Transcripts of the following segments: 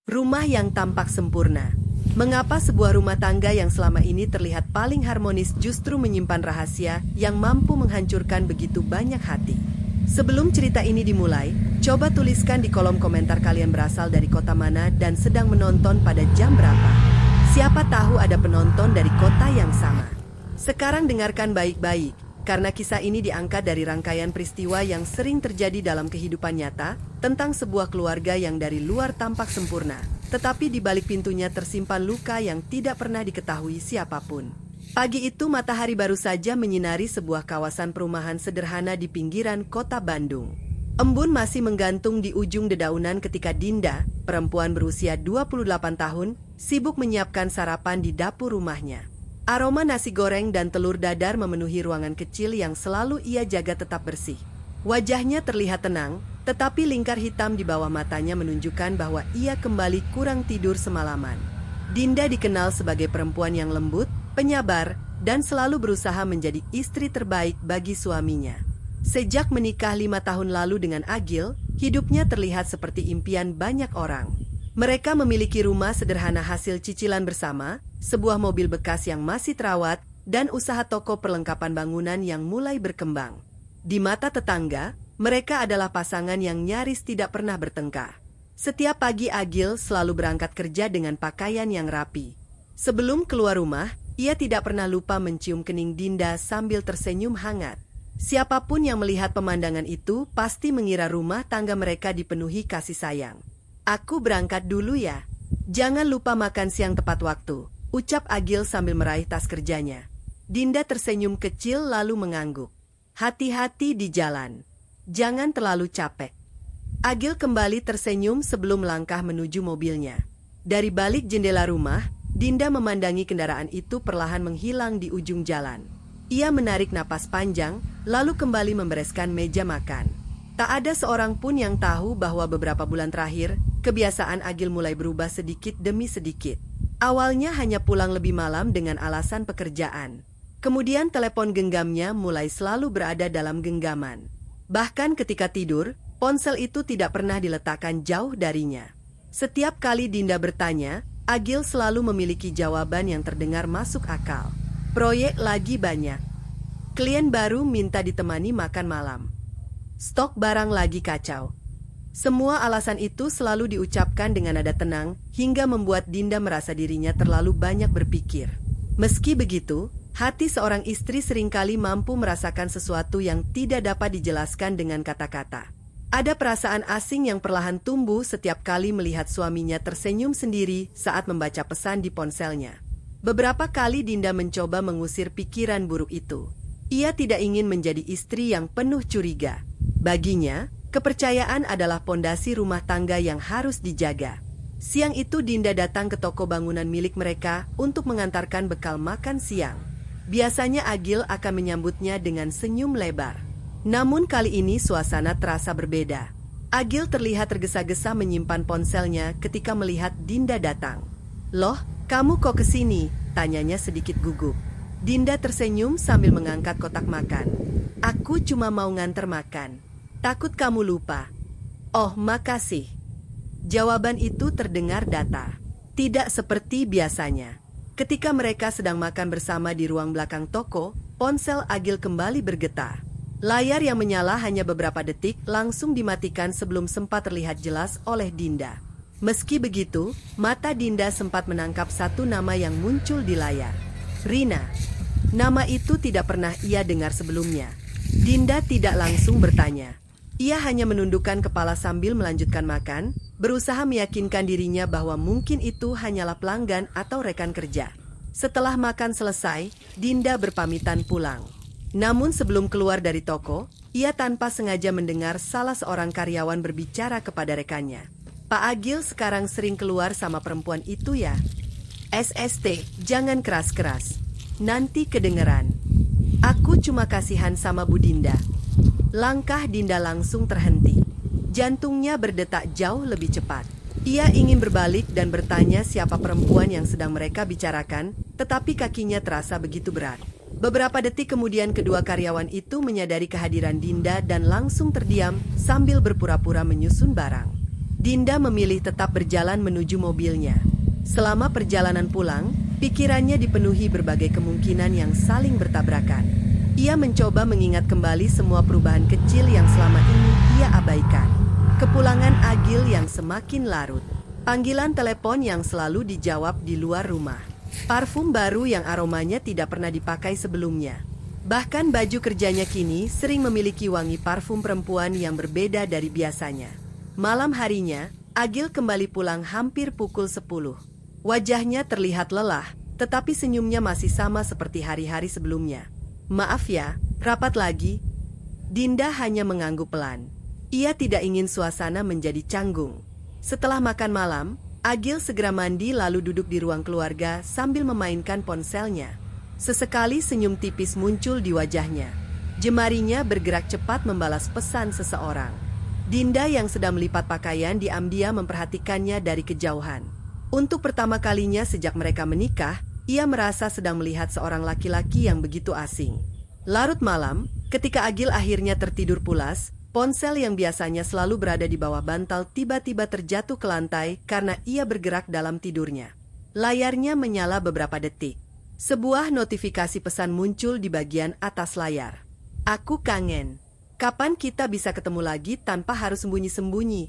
Rumah yang tampak sempurna. Mengapa sebuah rumah tangga yang selama ini terlihat paling harmonis justru menyimpan rahasia yang mampu menghancurkan begitu banyak hati? Sebelum cerita ini dimulai, coba tuliskan di kolom komentar kalian berasal dari kota mana dan sedang menonton pada jam berapa. Siapa tahu ada penonton dari kota yang sama. Sekarang dengarkan baik-baik, karena kisah ini diangkat dari rangkaian peristiwa yang sering terjadi dalam kehidupan nyata, tentang sebuah keluarga yang dari luar tampak sempurna, tetapi di balik pintunya tersimpan luka yang tidak pernah diketahui siapapun. Pagi itu matahari baru saja menyinari sebuah kawasan perumahan sederhana di pinggiran kota Bandung. Embun masih menggantung di ujung dedaunan ketika Dinda, perempuan berusia 28 tahun, sibuk menyiapkan sarapan di dapur rumahnya. Aroma nasi goreng dan telur dadar memenuhi ruangan kecil yang selalu ia jaga tetap bersih. Wajahnya terlihat tenang, tetapi lingkar hitam di bawah matanya menunjukkan bahwa ia kembali kurang tidur semalaman. Dinda dikenal sebagai perempuan yang lembut, penyabar, dan selalu berusaha menjadi istri terbaik bagi suaminya. Sejak menikah 5 tahun lalu dengan Agil, hidupnya terlihat seperti impian banyak orang. Mereka memiliki rumah sederhana hasil cicilan bersama, sebuah mobil bekas yang masih terawat, dan usaha toko perlengkapan bangunan yang mulai berkembang. Di mata tetangga, mereka adalah pasangan yang nyaris tidak pernah bertengkar. Setiap pagi Agil selalu berangkat kerja dengan pakaian yang rapi. Sebelum keluar rumah, ia tidak pernah lupa mencium kening Dinda sambil tersenyum hangat. Siapapun yang melihat pemandangan itu pasti mengira rumah tangga mereka dipenuhi kasih sayang. "Aku berangkat dulu ya. Jangan lupa makan siang tepat waktu," ucap Agil sambil meraih tas kerjanya. Dinda tersenyum kecil lalu mengangguk. "Hati-hati di jalan. Jangan terlalu capek." Agil kembali tersenyum sebelum melangkah menuju mobilnya. Dari balik jendela rumah, Dinda memandangi kendaraan itu perlahan menghilang di ujung jalan. Ia menarik napas panjang, lalu kembali membereskan meja makan. Tak ada seorang pun yang tahu bahwa beberapa bulan terakhir, kebiasaan Agil mulai berubah sedikit demi sedikit. Awalnya hanya pulang lebih malam dengan alasan pekerjaan. Kemudian telepon genggamnya mulai selalu berada dalam genggaman. Bahkan ketika tidur, ponsel itu tidak pernah diletakkan jauh darinya. Setiap kali Dinda bertanya, Agil selalu memiliki jawaban yang terdengar masuk akal. "Proyek lagi banyak. Klien baru minta ditemani makan malam. Stok barang lagi kacau." Semua alasan itu selalu diucapkan dengan nada tenang, hingga membuat Dinda merasa dirinya terlalu banyak berpikir. Meski begitu, hati seorang istri seringkali mampu merasakan sesuatu yang tidak dapat dijelaskan dengan kata-kata. Ada perasaan asing yang perlahan tumbuh setiap kali melihat suaminya tersenyum sendiri saat membaca pesan di ponselnya. Beberapa kali Dinda mencoba mengusir pikiran buruk itu. Ia tidak ingin menjadi istri yang penuh curiga. Baginya, kepercayaan adalah pondasi rumah tangga yang harus dijaga. Siang itu Dinda datang ke toko bangunan milik mereka untuk mengantarkan bekal makan siang. Biasanya Agil akan menyambutnya dengan senyum lebar. Namun kali ini suasana terasa berbeda. Agil terlihat tergesa-gesa menyimpan ponselnya ketika melihat Dinda datang. "Loh, kamu kok kesini?" tanyanya sedikit gugup. Dinda tersenyum sambil mengangkat kotak makan. "Aku cuma mau nganter makan. Takut kamu lupa." "Oh, makasih." Jawaban itu terdengar datar. Tidak seperti biasanya. Ketika mereka sedang makan bersama di ruang belakang toko, ponsel Agil kembali bergetar. Layar yang menyala hanya beberapa detik langsung dimatikan sebelum sempat terlihat jelas oleh Dinda. Meski begitu, mata Dinda sempat menangkap satu nama yang muncul di layar. Rina. Nama itu tidak pernah ia dengar sebelumnya. Dinda tidak langsung bertanya. Ia hanya menundukkan kepala sambil melanjutkan makan, berusaha meyakinkan dirinya bahwa mungkin itu hanyalah pelanggan atau rekan kerja. Setelah makan selesai, Dinda berpamitan pulang. Namun sebelum keluar dari toko, ia tanpa sengaja mendengar salah seorang karyawan berbicara kepada rekannya. "Pak Agil sekarang sering keluar sama perempuan itu ya? SST, jangan keras-keras. Nanti kedengeran." "Aku cuma kasihan sama Bu Dinda." Langkah Dinda langsung terhenti. Jantungnya berdetak jauh lebih cepat. Ia ingin berbalik dan bertanya siapa perempuan yang sedang mereka bicarakan, tetapi kakinya terasa begitu berat. Beberapa detik kemudian kedua karyawan itu menyadari kehadiran Dinda dan langsung terdiam sambil berpura-pura menyusun barang. Dinda memilih tetap berjalan menuju mobilnya. Selama perjalanan pulang, pikirannya dipenuhi berbagai kemungkinan yang saling bertabrakan. Ia mencoba mengingat kembali semua perubahan kecil yang selama ini ia abaikan. Kepulangan Agil yang semakin larut. Panggilan telepon yang selalu dijawab di luar rumah. Parfum baru yang aromanya tidak pernah dipakai sebelumnya. Bahkan baju kerjanya kini sering memiliki wangi parfum perempuan yang berbeda dari biasanya. Malam harinya, Agil kembali pulang hampir pukul 10. Wajahnya terlihat lelah, tetapi senyumnya masih sama seperti hari-hari sebelumnya. "Maaf ya, rapat lagi." Dinda hanya mengangguk pelan. Ia tidak ingin suasana menjadi canggung. Setelah makan malam, Agil segera mandi lalu duduk di ruang keluarga sambil memainkan ponselnya. Sesekali senyum tipis muncul di wajahnya. Jemarinya bergerak cepat membalas pesan seseorang. Dinda yang sedang melipat pakaian diam-diam memperhatikannya dari kejauhan. Untuk pertama kalinya sejak mereka menikah, ia merasa sedang melihat seorang laki-laki yang begitu asing. Larut malam, ketika Agil akhirnya tertidur pulas, ponsel yang biasanya selalu berada di bawah bantal tiba-tiba terjatuh ke lantai karena ia bergerak dalam tidurnya. Layarnya menyala beberapa detik. Sebuah notifikasi pesan muncul di bagian atas layar. "Aku kangen. Kapan kita bisa ketemu lagi tanpa harus sembunyi-sembunyi?"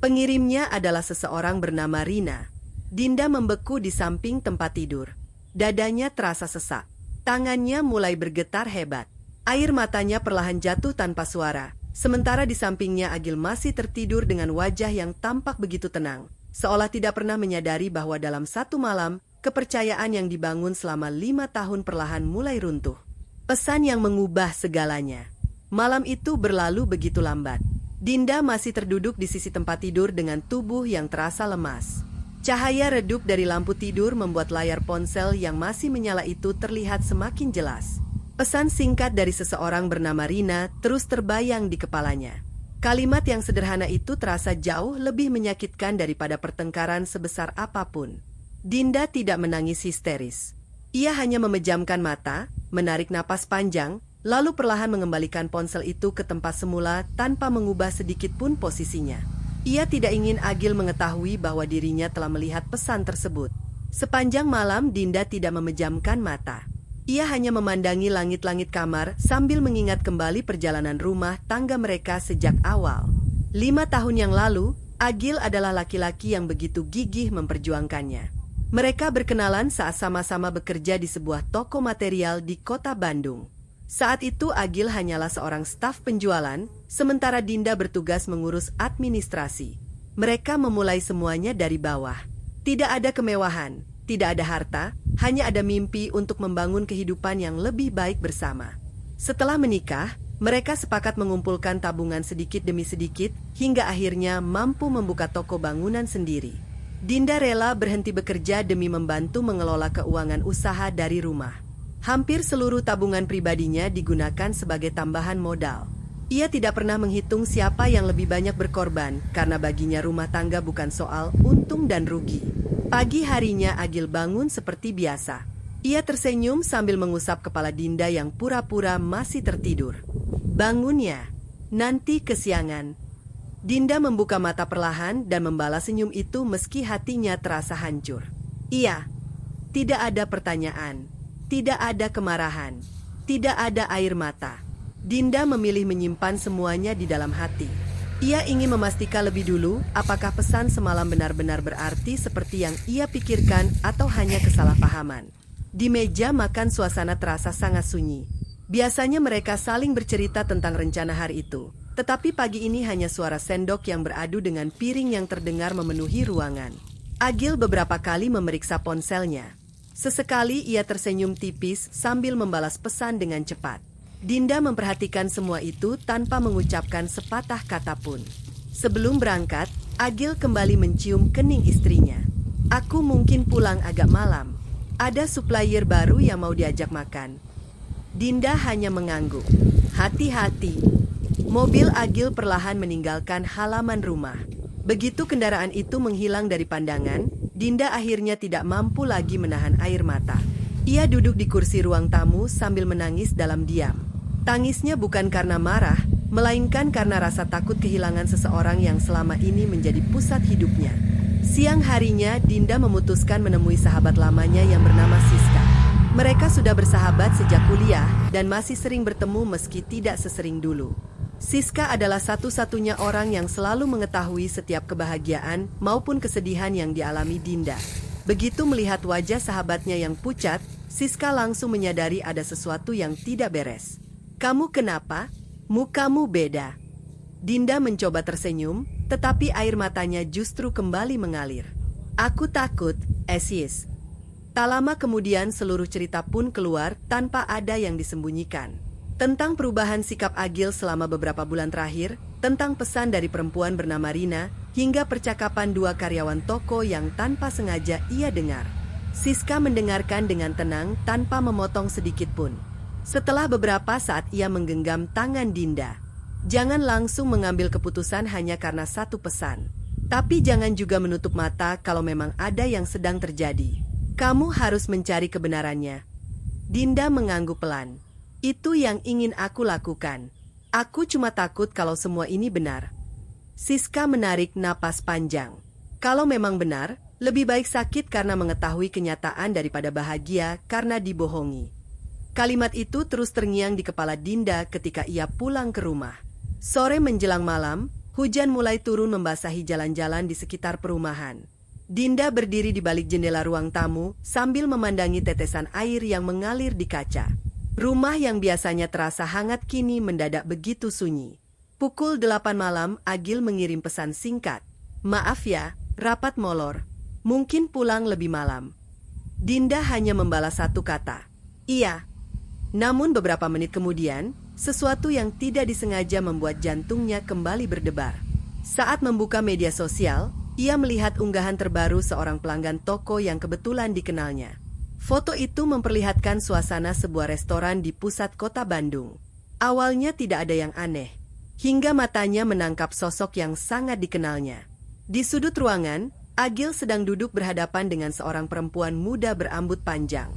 Pengirimnya adalah seseorang bernama Rina. Dinda membeku di samping tempat tidur. Dadanya terasa sesak. Tangannya mulai bergetar hebat. Air matanya perlahan jatuh tanpa suara. Sementara di sampingnya Agil masih tertidur dengan wajah yang tampak begitu tenang. Seolah tidak pernah menyadari bahwa dalam satu malam, kepercayaan yang dibangun selama 5 tahun perlahan mulai runtuh. Pesan yang mengubah segalanya. Malam itu berlalu begitu lambat. Dinda masih terduduk di sisi tempat tidur dengan tubuh yang terasa lemas. Cahaya redup dari lampu tidur membuat layar ponsel yang masih menyala itu terlihat semakin jelas. Pesan singkat dari seseorang bernama Rina terus terbayang di kepalanya. Kalimat yang sederhana itu terasa jauh lebih menyakitkan daripada pertengkaran sebesar apapun. Dinda tidak menangis histeris. Ia hanya memejamkan mata, menarik napas panjang, lalu perlahan mengembalikan ponsel itu ke tempat semula tanpa mengubah sedikit pun posisinya. Ia tidak ingin Agil mengetahui bahwa dirinya telah melihat pesan tersebut. Sepanjang malam Dinda tidak memejamkan mata. Ia hanya memandangi langit-langit kamar sambil mengingat kembali perjalanan rumah tangga mereka sejak awal. 5 tahun yang lalu, Agil adalah laki-laki yang begitu gigih memperjuangkannya. Mereka berkenalan saat sama-sama bekerja di sebuah toko material di kota Bandung. Saat itu Agil hanyalah seorang staf penjualan, sementara Dinda bertugas mengurus administrasi. Mereka memulai semuanya dari bawah. Tidak ada kemewahan, tidak ada harta, hanya ada mimpi untuk membangun kehidupan yang lebih baik bersama. Setelah menikah, mereka sepakat mengumpulkan tabungan sedikit demi sedikit, hingga akhirnya mampu membuka toko bangunan sendiri. Dinda rela berhenti bekerja demi membantu mengelola keuangan usaha dari rumah. Hampir seluruh tabungan pribadinya digunakan sebagai tambahan modal. Ia tidak pernah menghitung siapa yang lebih banyak berkorban, karena baginya rumah tangga bukan soal untung dan rugi. Pagi harinya Agil bangun seperti biasa. Ia tersenyum sambil mengusap kepala Dinda yang pura-pura masih tertidur. "Bangun ya, nanti kesiangan." Dinda membuka mata perlahan dan membalas senyum itu meski hatinya terasa hancur. "Iya." Tidak ada pertanyaan. Tidak ada kemarahan, tidak ada air mata. Dinda memilih menyimpan semuanya di dalam hati. Ia ingin memastikan lebih dulu apakah pesan semalam benar-benar berarti seperti yang ia pikirkan atau hanya kesalahpahaman. Di meja makan suasana terasa sangat sunyi. Biasanya mereka saling bercerita tentang rencana hari itu. Tetapi pagi ini hanya suara sendok yang beradu dengan piring yang terdengar memenuhi ruangan. Agil beberapa kali memeriksa ponselnya. Sesekali ia tersenyum tipis sambil membalas pesan dengan cepat. Dinda memperhatikan semua itu tanpa mengucapkan sepatah kata pun. Sebelum berangkat, Agil kembali mencium kening istrinya. "Aku mungkin pulang agak malam. Ada supplier baru yang mau diajak makan." Dinda hanya mengangguk. "Hati-hati." Mobil Agil perlahan meninggalkan halaman rumah. Begitu kendaraan itu menghilang dari pandangan, Dinda akhirnya tidak mampu lagi menahan air mata. Ia duduk di kursi ruang tamu sambil menangis dalam diam. Tangisnya bukan karena marah, melainkan karena rasa takut kehilangan seseorang yang selama ini menjadi pusat hidupnya. Siang harinya, Dinda memutuskan menemui sahabat lamanya yang bernama Siska. Mereka sudah bersahabat sejak kuliah dan masih sering bertemu meski tidak sesering dulu. Siska adalah satu-satunya orang yang selalu mengetahui setiap kebahagiaan maupun kesedihan yang dialami Dinda. Begitu melihat wajah sahabatnya yang pucat, Siska langsung menyadari ada sesuatu yang tidak beres. "Kamu kenapa? Mukamu beda." Dinda mencoba tersenyum, tetapi air matanya justru kembali mengalir. "Aku takut, Sis." Tak lama kemudian seluruh cerita pun keluar tanpa ada yang disembunyikan. Tentang perubahan sikap Agil selama beberapa bulan terakhir, tentang pesan dari perempuan bernama Rina, hingga percakapan dua karyawan toko yang tanpa sengaja ia dengar. Siska mendengarkan dengan tenang tanpa memotong sedikit pun. Setelah beberapa saat ia menggenggam tangan Dinda. "Jangan langsung mengambil keputusan hanya karena satu pesan. Tapi jangan juga menutup mata kalau memang ada yang sedang terjadi. Kamu harus mencari kebenarannya." Dinda mengangguk pelan. "Itu yang ingin aku lakukan. Aku cuma takut kalau semua ini benar." Siska menarik napas panjang. Kalau memang benar, lebih baik sakit karena mengetahui kenyataan daripada bahagia karena dibohongi. Kalimat itu terus terngiang di kepala Dinda ketika ia pulang ke rumah. Sore menjelang malam, hujan mulai turun membasahi jalan-jalan di sekitar perumahan. Dinda berdiri di balik jendela ruang tamu sambil memandangi tetesan air yang mengalir di kaca. Rumah yang biasanya terasa hangat kini mendadak begitu sunyi. Pukul 8 malam, Agil mengirim pesan singkat. "Maaf ya, rapat molor. Mungkin pulang lebih malam." Dinda hanya membalas satu kata, "Iya." Namun beberapa menit kemudian, sesuatu yang tidak disengaja membuat jantungnya kembali berdebar. Saat membuka media sosial, ia melihat unggahan terbaru seorang pelanggan toko yang kebetulan dikenalnya. Foto itu memperlihatkan suasana sebuah restoran di pusat kota Bandung. Awalnya tidak ada yang aneh, hingga matanya menangkap sosok yang sangat dikenalnya. Di sudut ruangan, Agil sedang duduk berhadapan dengan seorang perempuan muda berambut panjang.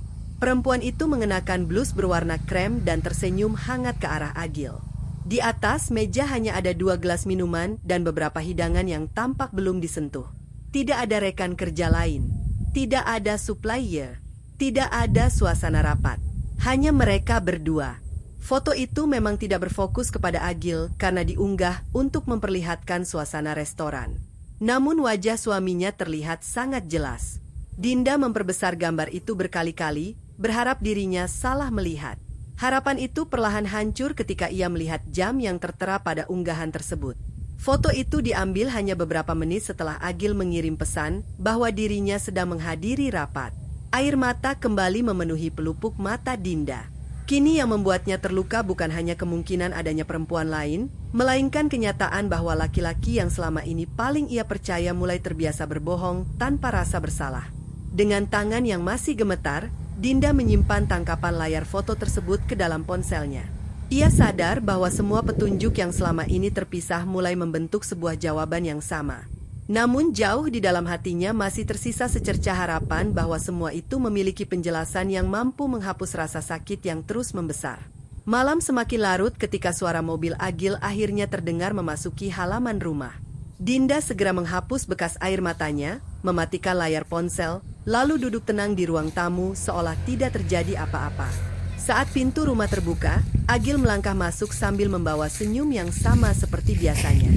Perempuan itu mengenakan blus berwarna krem dan tersenyum hangat ke arah Agil. Di atas meja hanya ada 2 gelas minuman dan beberapa hidangan yang tampak belum disentuh. Tidak ada rekan kerja lain. Tidak ada supplier. Tidak ada suasana rapat. Hanya mereka berdua. Foto itu memang tidak berfokus kepada Agil karena diunggah untuk memperlihatkan suasana restoran. Namun wajah suaminya terlihat sangat jelas. Dinda memperbesar gambar itu berkali-kali, berharap dirinya salah melihat. Harapan itu perlahan hancur ketika ia melihat jam yang tertera pada unggahan tersebut. Foto itu diambil hanya beberapa menit setelah Agil mengirim pesan bahwa dirinya sedang menghadiri rapat. Air mata kembali memenuhi pelupuk mata Dinda. Kini yang membuatnya terluka bukan hanya kemungkinan adanya perempuan lain, melainkan kenyataan bahwa laki-laki yang selama ini paling ia percaya mulai terbiasa berbohong tanpa rasa bersalah. Dengan tangan yang masih gemetar, Dinda menyimpan tangkapan layar foto tersebut ke dalam ponselnya. Ia sadar bahwa semua petunjuk yang selama ini terpisah mulai membentuk sebuah jawaban yang sama. Namun jauh di dalam hatinya masih tersisa secercah harapan bahwa semua itu memiliki penjelasan yang mampu menghapus rasa sakit yang terus membesar. Malam semakin larut ketika suara mobil Agil akhirnya terdengar memasuki halaman rumah. Dinda segera menghapus bekas air matanya, mematikan layar ponsel, lalu duduk tenang di ruang tamu seolah tidak terjadi apa-apa. Saat pintu rumah terbuka, Agil melangkah masuk sambil membawa senyum yang sama seperti biasanya.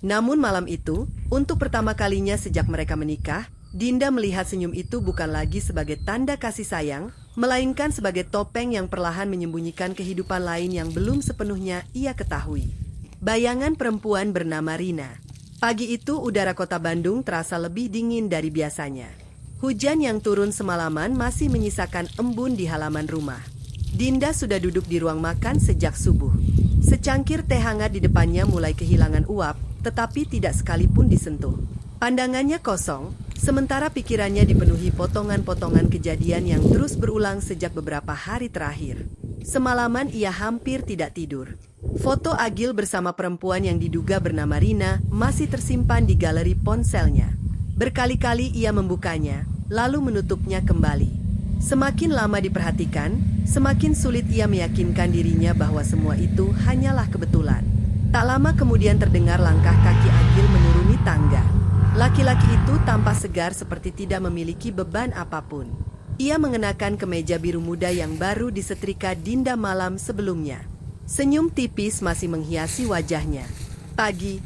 Namun malam itu, untuk pertama kalinya sejak mereka menikah, Dinda melihat senyum itu bukan lagi sebagai tanda kasih sayang, melainkan sebagai topeng yang perlahan menyembunyikan kehidupan lain yang belum sepenuhnya ia ketahui. Bayangan perempuan bernama Rina. Pagi itu udara kota Bandung terasa lebih dingin dari biasanya. Hujan yang turun semalaman masih menyisakan embun di halaman rumah. Dinda sudah duduk di ruang makan sejak subuh. Secangkir teh hangat di depannya mulai kehilangan uap, tetapi tidak sekalipun disentuh. Pandangannya kosong, sementara pikirannya dipenuhi potongan-potongan kejadian yang terus berulang sejak beberapa hari terakhir. Semalaman ia hampir tidak tidur. Foto Agil bersama perempuan yang diduga bernama Rina masih tersimpan di galeri ponselnya. Berkali-kali ia membukanya, lalu menutupnya kembali. Semakin lama diperhatikan, semakin sulit ia meyakinkan dirinya bahwa semua itu hanyalah kebetulan. Tak lama kemudian terdengar langkah kaki Agil menuruni tangga. Laki-laki itu tampak segar seperti tidak memiliki beban apapun. Ia mengenakan kemeja biru muda yang baru disetrika Dinda malam sebelumnya. Senyum tipis masih menghiasi wajahnya. Pagi.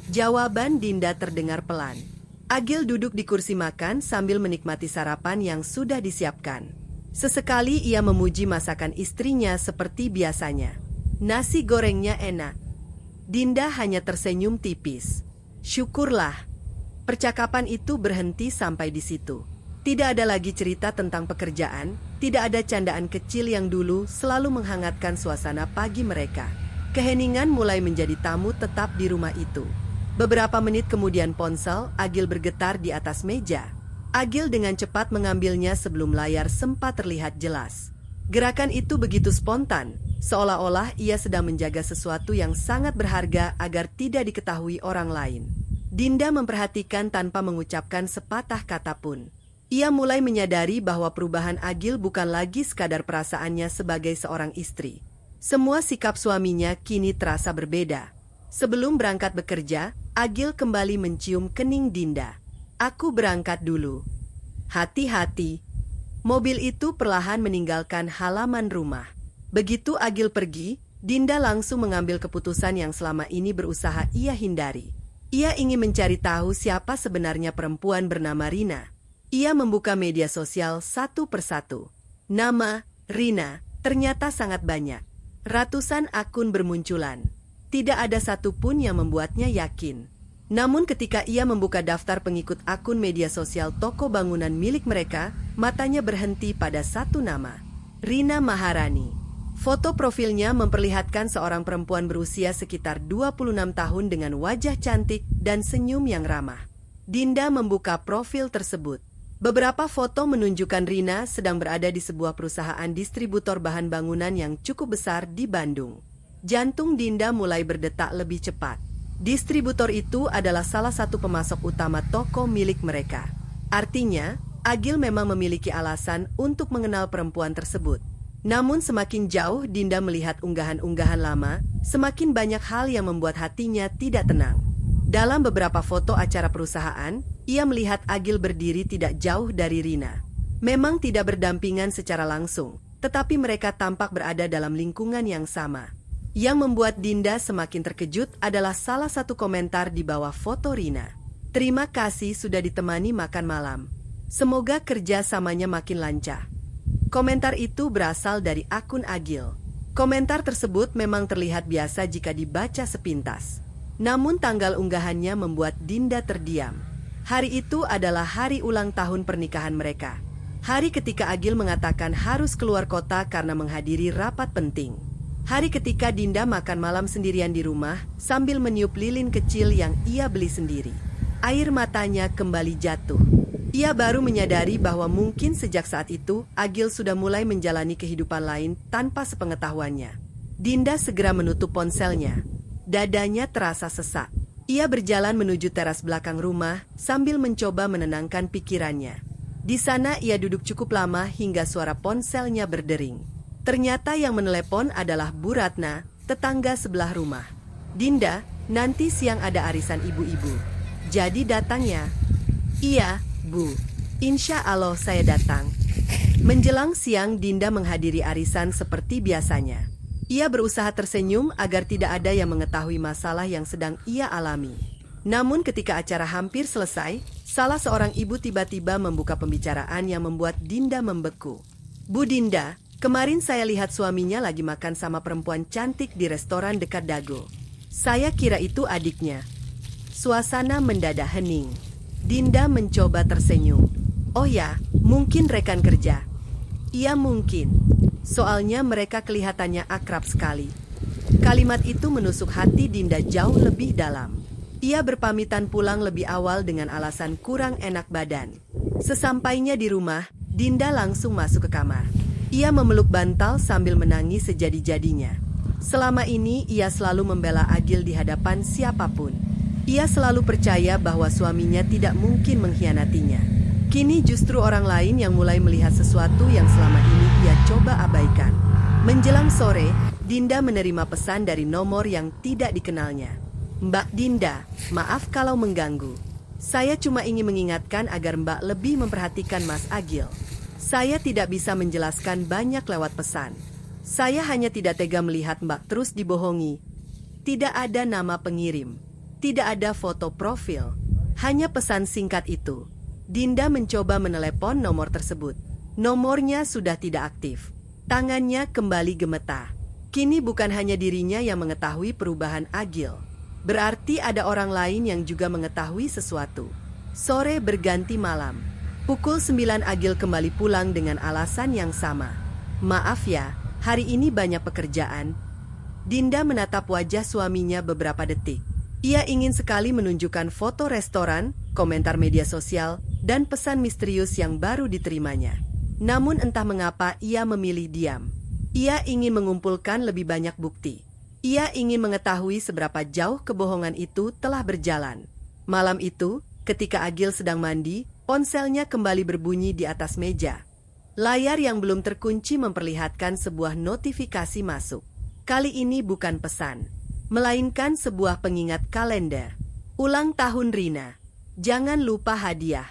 Jawaban Dinda terdengar pelan. Agil duduk di kursi makan sambil menikmati sarapan yang sudah disiapkan. Sesekali ia memuji masakan istrinya seperti biasanya. Nasi gorengnya enak. Dinda hanya tersenyum tipis. Syukurlah. Percakapan itu berhenti sampai di situ. Tidak ada lagi cerita tentang pekerjaan, tidak ada candaan kecil yang dulu selalu menghangatkan suasana pagi mereka. Keheningan mulai menjadi tamu tetap di rumah itu. Beberapa menit kemudian ponsel Agil bergetar di atas meja. Agil dengan cepat mengambilnya sebelum layar sempat terlihat jelas. Gerakan itu begitu spontan, seolah-olah ia sedang menjaga sesuatu yang sangat berharga agar tidak diketahui orang lain. Dinda memperhatikan tanpa mengucapkan sepatah kata pun. Ia mulai menyadari bahwa perubahan Agil bukan lagi sekadar perasaannya sebagai seorang istri. Semua sikap suaminya kini terasa berbeda. Sebelum berangkat bekerja, Agil kembali mencium kening Dinda. "Aku berangkat dulu. Hati-hati." Mobil itu perlahan meninggalkan halaman rumah. Begitu Agil pergi, Dinda langsung mengambil keputusan yang selama ini berusaha ia hindari. Ia ingin mencari tahu siapa sebenarnya perempuan bernama Rina. Ia membuka media sosial satu persatu. Nama Rina ternyata sangat banyak. Ratusan akun bermunculan. Tidak ada satupun yang membuatnya yakin. Namun ketika ia membuka daftar pengikut akun media sosial toko bangunan milik mereka, matanya berhenti pada satu nama. Rina Maharani. Foto profilnya memperlihatkan seorang perempuan berusia sekitar 26 tahun dengan wajah cantik dan senyum yang ramah. Dinda membuka profil tersebut. Beberapa foto menunjukkan Rina sedang berada di sebuah perusahaan distributor bahan bangunan yang cukup besar di Bandung. Jantung Dinda mulai berdetak lebih cepat. Distributor itu adalah salah satu pemasok utama toko milik mereka. Artinya, Agil memang memiliki alasan untuk mengenal perempuan tersebut. Namun semakin jauh Dinda melihat unggahan-unggahan lama, semakin banyak hal yang membuat hatinya tidak tenang. Dalam beberapa foto acara perusahaan, ia melihat Agil berdiri tidak jauh dari Rina. Memang tidak berdampingan secara langsung, tetapi mereka tampak berada dalam lingkungan yang sama. Yang membuat Dinda semakin terkejut adalah salah satu komentar di bawah foto Rina. "Terima kasih sudah ditemani makan malam. Semoga kerja samanya makin lancar." Komentar itu berasal dari akun Agil. Komentar tersebut memang terlihat biasa jika dibaca sepintas. Namun tanggal unggahannya membuat Dinda terdiam. Hari itu adalah hari ulang tahun pernikahan mereka. Hari ketika Agil mengatakan harus keluar kota karena menghadiri rapat penting. Hari ketika Dinda makan malam sendirian di rumah sambil meniup lilin kecil yang ia beli sendiri. Air matanya kembali jatuh. Ia baru menyadari bahwa mungkin sejak saat itu Agil sudah mulai menjalani kehidupan lain tanpa sepengetahuannya. Dinda segera menutup ponselnya. Dadanya terasa sesak. Ia berjalan menuju teras belakang rumah sambil mencoba menenangkan pikirannya. Di sana ia duduk cukup lama hingga suara ponselnya berdering. Ternyata yang menelepon adalah Bu Ratna, tetangga sebelah rumah. "Dinda, nanti siang ada arisan ibu-ibu. Jadi datang ya?" "Iya, Bu. Insya Allah saya datang." Menjelang siang Dinda menghadiri arisan seperti biasanya. Ia berusaha tersenyum agar tidak ada yang mengetahui masalah yang sedang ia alami. Namun ketika acara hampir selesai, salah seorang ibu tiba-tiba membuka pembicaraan yang membuat Dinda membeku. "Bu Dinda, kemarin saya lihat suaminya lagi makan sama perempuan cantik di restoran dekat Dago. Saya kira itu adiknya." Suasana mendadak hening. Dinda mencoba tersenyum. "Oh ya, mungkin rekan kerja." "Iya mungkin. Soalnya mereka kelihatannya akrab sekali." Kalimat itu menusuk hati Dinda jauh lebih dalam. Ia berpamitan pulang lebih awal dengan alasan kurang enak badan. Sesampainya di rumah, Dinda langsung masuk ke kamar. Ia memeluk bantal sambil menangis sejadi-jadinya. Selama ini ia selalu membela Agil di hadapan siapapun. Ia selalu percaya bahwa suaminya tidak mungkin mengkhianatinya. Kini justru orang lain yang mulai melihat sesuatu yang selama ini ia coba abaikan. Menjelang sore, Dinda menerima pesan dari nomor yang tidak dikenalnya. Mbak Dinda, maaf kalau mengganggu. Saya cuma ingin mengingatkan agar Mbak lebih memperhatikan Mas Agil. Saya tidak bisa menjelaskan banyak lewat pesan. Saya hanya tidak tega melihat Mbak terus dibohongi. Tidak ada nama pengirim. Tidak ada foto profil. Hanya pesan singkat itu. Dinda mencoba menelepon nomor tersebut. Nomornya sudah tidak aktif. Tangannya kembali gemetar. Kini bukan hanya dirinya yang mengetahui perubahan Agil. Berarti ada orang lain yang juga mengetahui sesuatu. Sore berganti malam. Pukul 9 Agil kembali pulang dengan alasan yang sama. Maaf ya, hari ini banyak pekerjaan. Dinda menatap wajah suaminya beberapa detik. Ia ingin sekali menunjukkan foto restoran, komentar media sosial, dan pesan misterius yang baru diterimanya. Namun entah mengapa ia memilih diam. Ia ingin mengumpulkan lebih banyak bukti. Ia ingin mengetahui seberapa jauh kebohongan itu telah berjalan. Malam itu, ketika Agil sedang mandi, ponselnya kembali berbunyi di atas meja. Layar yang belum terkunci memperlihatkan sebuah notifikasi masuk. Kali ini bukan pesan, melainkan sebuah pengingat kalender. Ulang tahun Rina. Jangan lupa hadiah.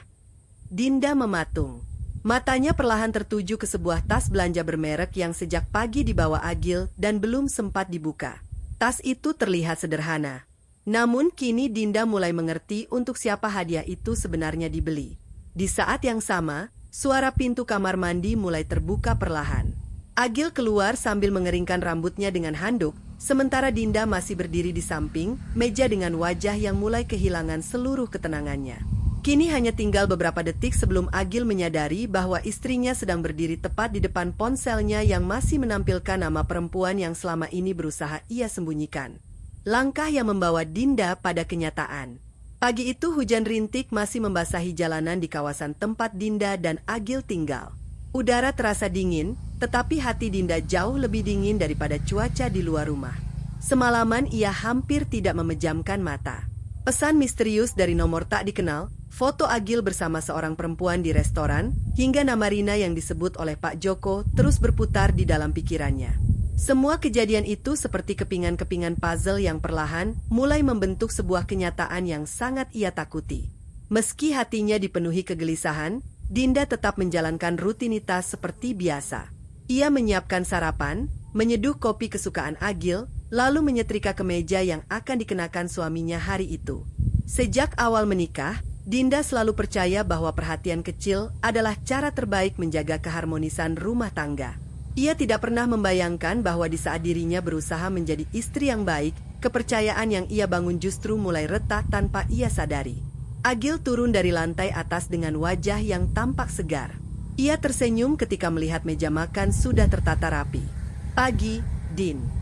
Dinda mematung. Matanya perlahan tertuju ke sebuah tas belanja bermerek yang sejak pagi dibawa Agil dan belum sempat dibuka. Tas itu terlihat sederhana. Namun kini Dinda mulai mengerti untuk siapa hadiah itu sebenarnya dibeli. Di saat yang sama, suara pintu kamar mandi mulai terbuka perlahan. Agil keluar sambil mengeringkan rambutnya dengan handuk, sementara Dinda masih berdiri di samping meja dengan wajah yang mulai kehilangan seluruh ketenangannya. Kini hanya tinggal beberapa detik sebelum Agil menyadari bahwa istrinya sedang berdiri tepat di depan ponselnya yang masih menampilkan nama perempuan yang selama ini berusaha ia sembunyikan. Langkah yang membawa Dinda pada kenyataan. Pagi itu hujan rintik masih membasahi jalanan di kawasan tempat Dinda dan Agil tinggal. Udara terasa dingin, tetapi hati Dinda jauh lebih dingin daripada cuaca di luar rumah. Semalaman ia hampir tidak memejamkan mata. Pesan misterius dari nomor tak dikenal, foto Agil bersama seorang perempuan di restoran, hingga nama Rina yang disebut oleh Pak Joko terus berputar di dalam pikirannya. Semua kejadian itu seperti kepingan-kepingan puzzle yang perlahan mulai membentuk sebuah kenyataan yang sangat ia takuti. Meski hatinya dipenuhi kegelisahan, Dinda tetap menjalankan rutinitas seperti biasa. Ia menyiapkan sarapan, menyeduh kopi kesukaan Agil, lalu menyetrika kemeja yang akan dikenakan suaminya hari itu. Sejak awal menikah, Dinda selalu percaya bahwa perhatian kecil adalah cara terbaik menjaga keharmonisan rumah tangga. Ia tidak pernah membayangkan bahwa di saat dirinya berusaha menjadi istri yang baik, kepercayaan yang ia bangun justru mulai retak tanpa ia sadari. Agil turun dari lantai atas dengan wajah yang tampak segar. Ia tersenyum ketika melihat meja makan sudah tertata rapi. Pagi, Din.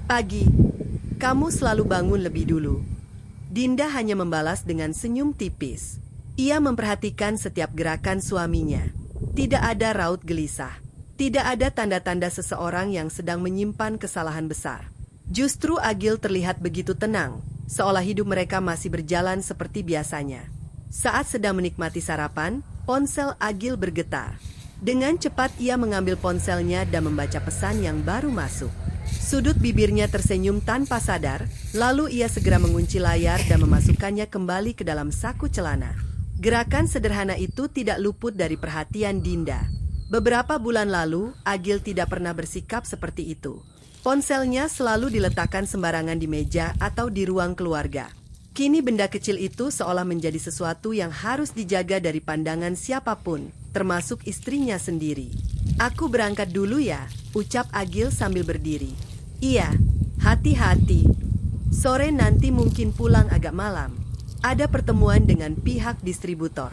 Pagi. Kamu selalu bangun lebih dulu. Dinda hanya membalas dengan senyum tipis. Ia memperhatikan setiap gerakan suaminya. Tidak ada raut gelisah. Tidak ada tanda-tanda seseorang yang sedang menyimpan kesalahan besar. Justru Agil terlihat begitu tenang, seolah hidup mereka masih berjalan seperti biasanya. Saat sedang menikmati sarapan, ponsel Agil bergetar. Dengan cepat ia mengambil ponselnya dan membaca pesan yang baru masuk. Sudut bibirnya tersenyum tanpa sadar, lalu ia segera mengunci layar dan memasukkannya kembali ke dalam saku celana. Gerakan sederhana itu tidak luput dari perhatian Dinda. Beberapa bulan lalu, Agil tidak pernah bersikap seperti itu. Ponselnya selalu diletakkan sembarangan di meja atau di ruang keluarga. Kini benda kecil itu seolah menjadi sesuatu yang harus dijaga dari pandangan siapapun, termasuk istrinya sendiri. Aku berangkat dulu ya, ucap Agil sambil berdiri. Iya, hati-hati. Sore nanti mungkin pulang agak malam. Ada pertemuan dengan pihak distributor.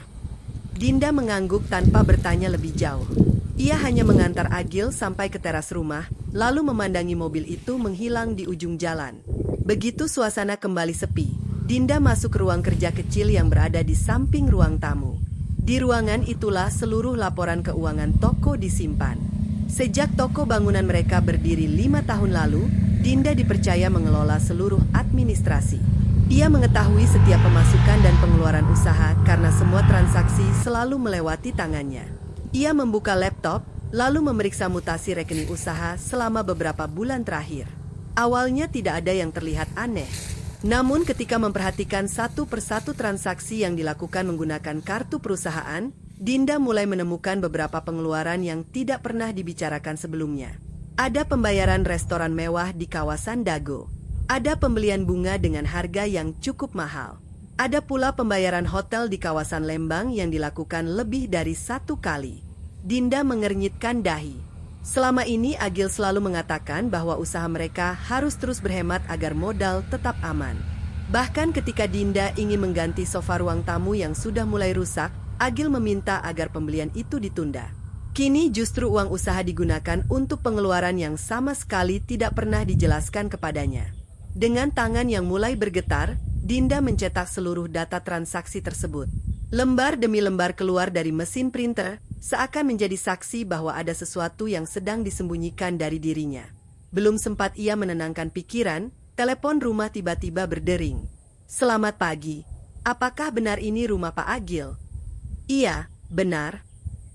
Dinda mengangguk tanpa bertanya lebih jauh. Ia hanya mengantar Agil sampai ke teras rumah, lalu memandangi mobil itu menghilang di ujung jalan. Begitu suasana kembali sepi, Dinda masuk ke ruang kerja kecil yang berada di samping ruang tamu. Di ruangan itulah seluruh laporan keuangan toko disimpan. Sejak toko bangunan mereka berdiri 5 tahun lalu, Dinda dipercaya mengelola seluruh administrasi. Ia mengetahui setiap pemasukan dan pengeluaran usaha karena semua transaksi selalu melewati tangannya. Ia membuka laptop, lalu memeriksa mutasi rekening usaha selama beberapa bulan terakhir. Awalnya tidak ada yang terlihat aneh. Namun ketika memperhatikan satu persatu transaksi yang dilakukan menggunakan kartu perusahaan, Dinda mulai menemukan beberapa pengeluaran yang tidak pernah dibicarakan sebelumnya. Ada pembayaran restoran mewah di kawasan Dago. Ada pembelian bunga dengan harga yang cukup mahal. Ada pula pembayaran hotel di kawasan Lembang yang dilakukan lebih dari 1 kali. Dinda mengernyitkan dahi. Selama ini Agil selalu mengatakan bahwa usaha mereka harus terus berhemat agar modal tetap aman. Bahkan ketika Dinda ingin mengganti sofa ruang tamu yang sudah mulai rusak, Agil meminta agar pembelian itu ditunda. Kini justru uang usaha digunakan untuk pengeluaran yang sama sekali tidak pernah dijelaskan kepadanya. Dengan tangan yang mulai bergetar, Dinda mencetak seluruh data transaksi tersebut. Lembar demi lembar keluar dari mesin printer, seakan menjadi saksi bahwa ada sesuatu yang sedang disembunyikan dari dirinya. Belum sempat ia menenangkan pikiran, telepon rumah tiba-tiba berdering. "Selamat pagi. Apakah benar ini rumah Pak Agil?" "Iya, benar.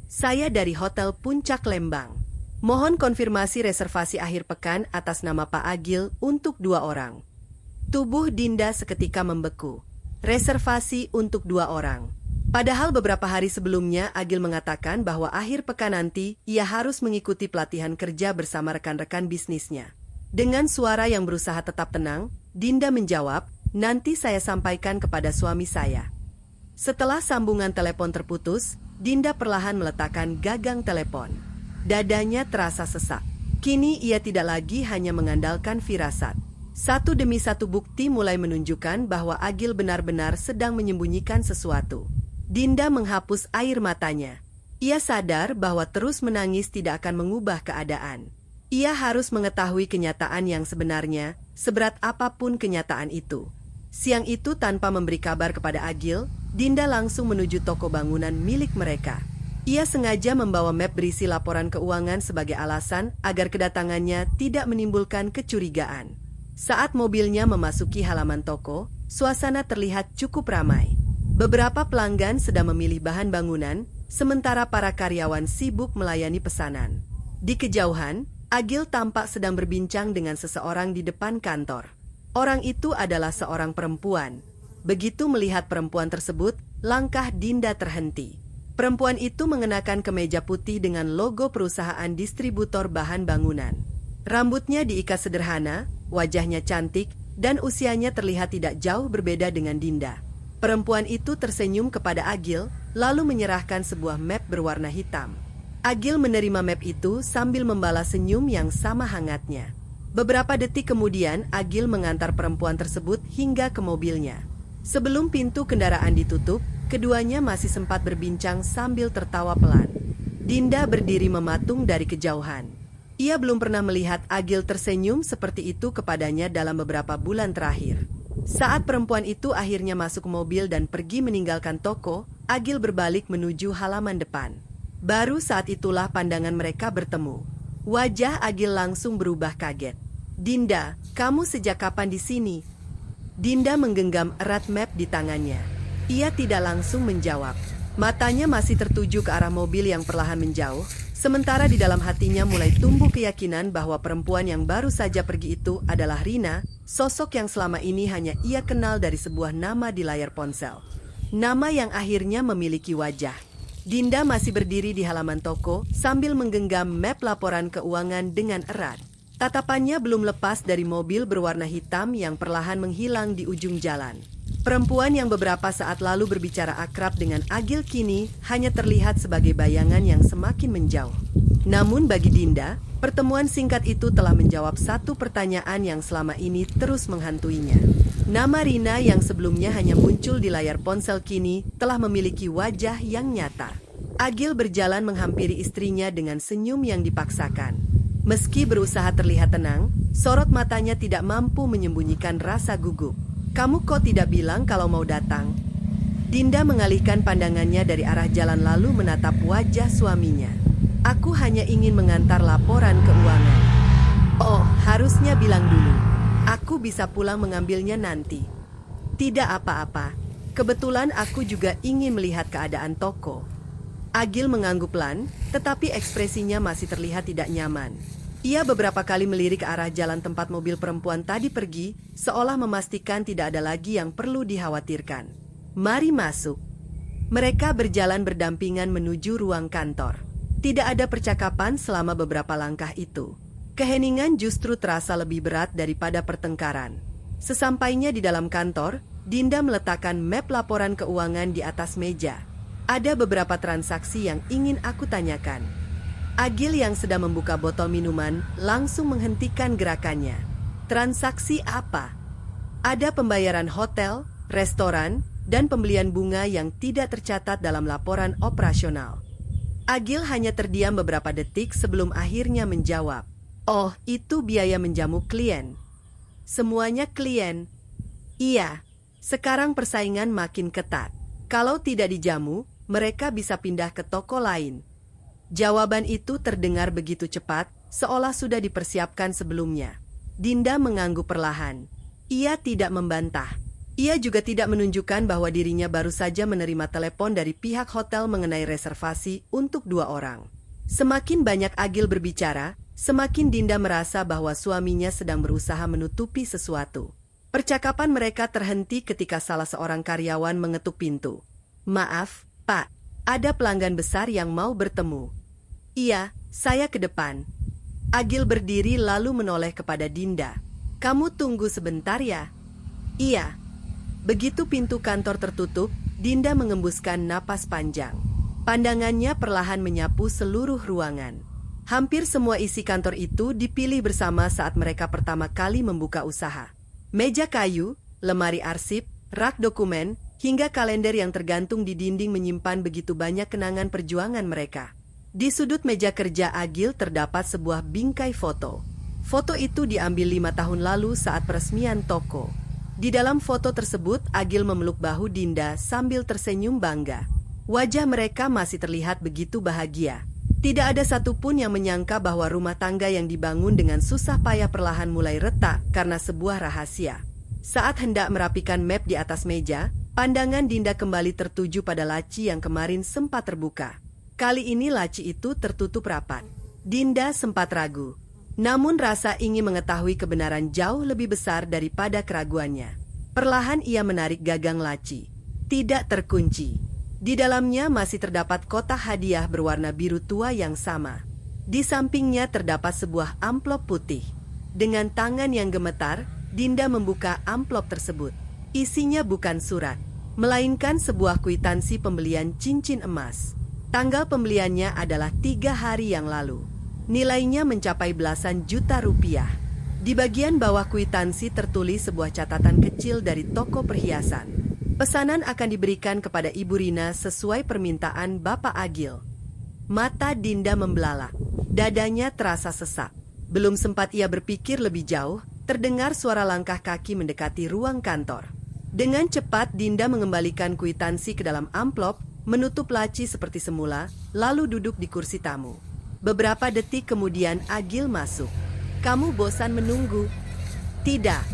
Saya dari Hotel Puncak Lembang. Mohon konfirmasi reservasi akhir pekan atas nama Pak Agil untuk 2 orang." Tubuh Dinda seketika membeku. Reservasi untuk 2 orang. Padahal beberapa hari sebelumnya Agil mengatakan bahwa akhir pekan nanti ia harus mengikuti pelatihan kerja bersama rekan-rekan bisnisnya. Dengan suara yang berusaha tetap tenang, Dinda menjawab, "Nanti saya sampaikan kepada suami saya." Setelah sambungan telepon terputus, Dinda perlahan meletakkan gagang telepon. Dadanya terasa sesak. Kini ia tidak lagi hanya mengandalkan firasat. Satu demi satu bukti mulai menunjukkan bahwa Agil benar-benar sedang menyembunyikan sesuatu. Dinda menghapus air matanya. Ia sadar bahwa terus menangis tidak akan mengubah keadaan. Ia harus mengetahui kenyataan yang sebenarnya, seberat apapun kenyataan itu. Siang itu tanpa memberi kabar kepada Agil, Dinda langsung menuju toko bangunan milik mereka. Ia sengaja membawa map berisi laporan keuangan sebagai alasan agar kedatangannya tidak menimbulkan kecurigaan. Saat mobilnya memasuki halaman toko, suasana terlihat cukup ramai. Beberapa pelanggan sedang memilih bahan bangunan, sementara para karyawan sibuk melayani pesanan. Di kejauhan, Agil tampak sedang berbincang dengan seseorang di depan kantor. Orang itu adalah seorang perempuan. Begitu melihat perempuan tersebut, langkah Dinda terhenti. Perempuan itu mengenakan kemeja putih dengan logo perusahaan distributor bahan bangunan. Rambutnya diikat sederhana, wajahnya cantik, dan usianya terlihat tidak jauh berbeda dengan Dinda. Perempuan itu tersenyum kepada Agil, lalu menyerahkan sebuah map berwarna hitam. Agil menerima map itu sambil membalas senyum yang sama hangatnya. Beberapa detik kemudian, Agil mengantar perempuan tersebut hingga ke mobilnya. Sebelum pintu kendaraan ditutup, keduanya masih sempat berbincang sambil tertawa pelan. Dinda berdiri mematung dari kejauhan. Ia belum pernah melihat Agil tersenyum seperti itu kepadanya dalam beberapa bulan terakhir. Saat perempuan itu akhirnya masuk mobil dan pergi meninggalkan toko, Agil berbalik menuju halaman depan. Baru saat itulah pandangan mereka bertemu. Wajah Agil langsung berubah kaget. "Dinda, kamu sejak kapan di sini?" Dinda menggenggam erat map di tangannya. Ia tidak langsung menjawab. Matanya masih tertuju ke arah mobil yang perlahan menjauh, sementara di dalam hatinya mulai tumbuh keyakinan bahwa perempuan yang baru saja pergi itu adalah Rina, sosok yang selama ini hanya ia kenal dari sebuah nama di layar ponsel. Nama yang akhirnya memiliki wajah. Dinda masih berdiri di halaman toko sambil menggenggam map laporan keuangan dengan erat. Tatapannya belum lepas dari mobil berwarna hitam yang perlahan menghilang di ujung jalan. Perempuan yang beberapa saat lalu berbicara akrab dengan Agil kini hanya terlihat sebagai bayangan yang semakin menjauh. Namun bagi Dinda, pertemuan singkat itu telah menjawab satu pertanyaan yang selama ini terus menghantuinya. Nama Rina yang sebelumnya hanya muncul di layar ponsel kini telah memiliki wajah yang nyata. Agil berjalan menghampiri istrinya dengan senyum yang dipaksakan. Meski berusaha terlihat tenang, sorot matanya tidak mampu menyembunyikan rasa gugup. "Kamu kok tidak bilang kalau mau datang?" Dinda mengalihkan pandangannya dari arah jalan lalu menatap wajah suaminya. "Aku hanya ingin mengantar laporan keuangan." "Oh, harusnya bilang dulu. Aku bisa pulang mengambilnya nanti." "Tidak apa-apa. Kebetulan aku juga ingin melihat keadaan toko." Agil mengangguk pelan, tetapi ekspresinya masih terlihat tidak nyaman. Ia beberapa kali melirik ke arah jalan tempat mobil perempuan tadi pergi, seolah memastikan tidak ada lagi yang perlu dikhawatirkan. Mari masuk. Mereka berjalan berdampingan menuju ruang kantor. Tidak ada percakapan selama beberapa langkah itu. Keheningan justru terasa lebih berat daripada pertengkaran. Sesampainya di dalam kantor, Dinda meletakkan map laporan keuangan di atas meja. Ada beberapa transaksi yang ingin aku tanyakan. Agil yang sedang membuka botol minuman langsung menghentikan gerakannya. Transaksi apa? Ada pembayaran hotel, restoran, dan pembelian bunga yang tidak tercatat dalam laporan operasional. Agil hanya terdiam beberapa detik sebelum akhirnya menjawab. Oh, itu biaya menjamu klien. Semuanya klien. Iya, sekarang persaingan makin ketat. Kalau tidak dijamu, mereka bisa pindah ke toko lain. Jawaban itu terdengar begitu cepat, seolah sudah dipersiapkan sebelumnya. Dinda mengangguk perlahan. Ia tidak membantah. Ia juga tidak menunjukkan bahwa dirinya baru saja menerima telepon dari pihak hotel mengenai reservasi untuk 2 orang. Semakin banyak Agil berbicara, semakin Dinda merasa bahwa suaminya sedang berusaha menutupi sesuatu. Percakapan mereka terhenti ketika salah seorang karyawan mengetuk pintu. Maaf, Pak. Ada pelanggan besar yang mau bertemu. Iya, saya ke depan. Agil berdiri lalu menoleh kepada Dinda. Kamu tunggu sebentar ya? Iya. Begitu pintu kantor tertutup, Dinda mengembuskan napas panjang. Pandangannya perlahan menyapu seluruh ruangan. Hampir semua isi kantor itu dipilih bersama saat mereka pertama kali membuka usaha. Meja kayu, lemari arsip, rak dokumen, hingga kalender yang tergantung di dinding menyimpan begitu banyak kenangan perjuangan mereka. Di sudut meja kerja Agil terdapat sebuah bingkai foto. Foto itu diambil 5 tahun lalu saat peresmian toko. Di dalam foto tersebut, Agil memeluk bahu Dinda sambil tersenyum bangga. Wajah mereka masih terlihat begitu bahagia. Tidak ada satupun yang menyangka bahwa rumah tangga yang dibangun dengan susah payah perlahan mulai retak karena sebuah rahasia. Saat hendak merapikan map di atas meja, pandangan Dinda kembali tertuju pada laci yang kemarin sempat terbuka. Kali ini laci itu tertutup rapat. Dinda sempat ragu. Namun rasa ingin mengetahui kebenaran jauh lebih besar daripada keraguannya. Perlahan ia menarik gagang laci. Tidak terkunci. Di dalamnya masih terdapat kotak hadiah berwarna biru tua yang sama. Di sampingnya terdapat sebuah amplop putih. Dengan tangan yang gemetar, Dinda membuka amplop tersebut. Isinya bukan surat, melainkan sebuah kwitansi pembelian cincin emas. Tanggal pembeliannya adalah 3 hari yang lalu. Nilainya mencapai belasan juta rupiah. Di bagian bawah kwitansi tertulis sebuah catatan kecil dari toko perhiasan. Pesanan akan diberikan kepada Ibu Rina sesuai permintaan Bapak Agil. Mata Dinda membelalak. Dadanya terasa sesak. Belum sempat ia berpikir lebih jauh, terdengar suara langkah kaki mendekati ruang kantor. Dengan cepat Dinda mengembalikan kwitansi ke dalam amplop, menutup laci seperti semula, lalu duduk di kursi tamu. Beberapa detik kemudian Agil masuk. Kamu bosan menunggu? Tidak.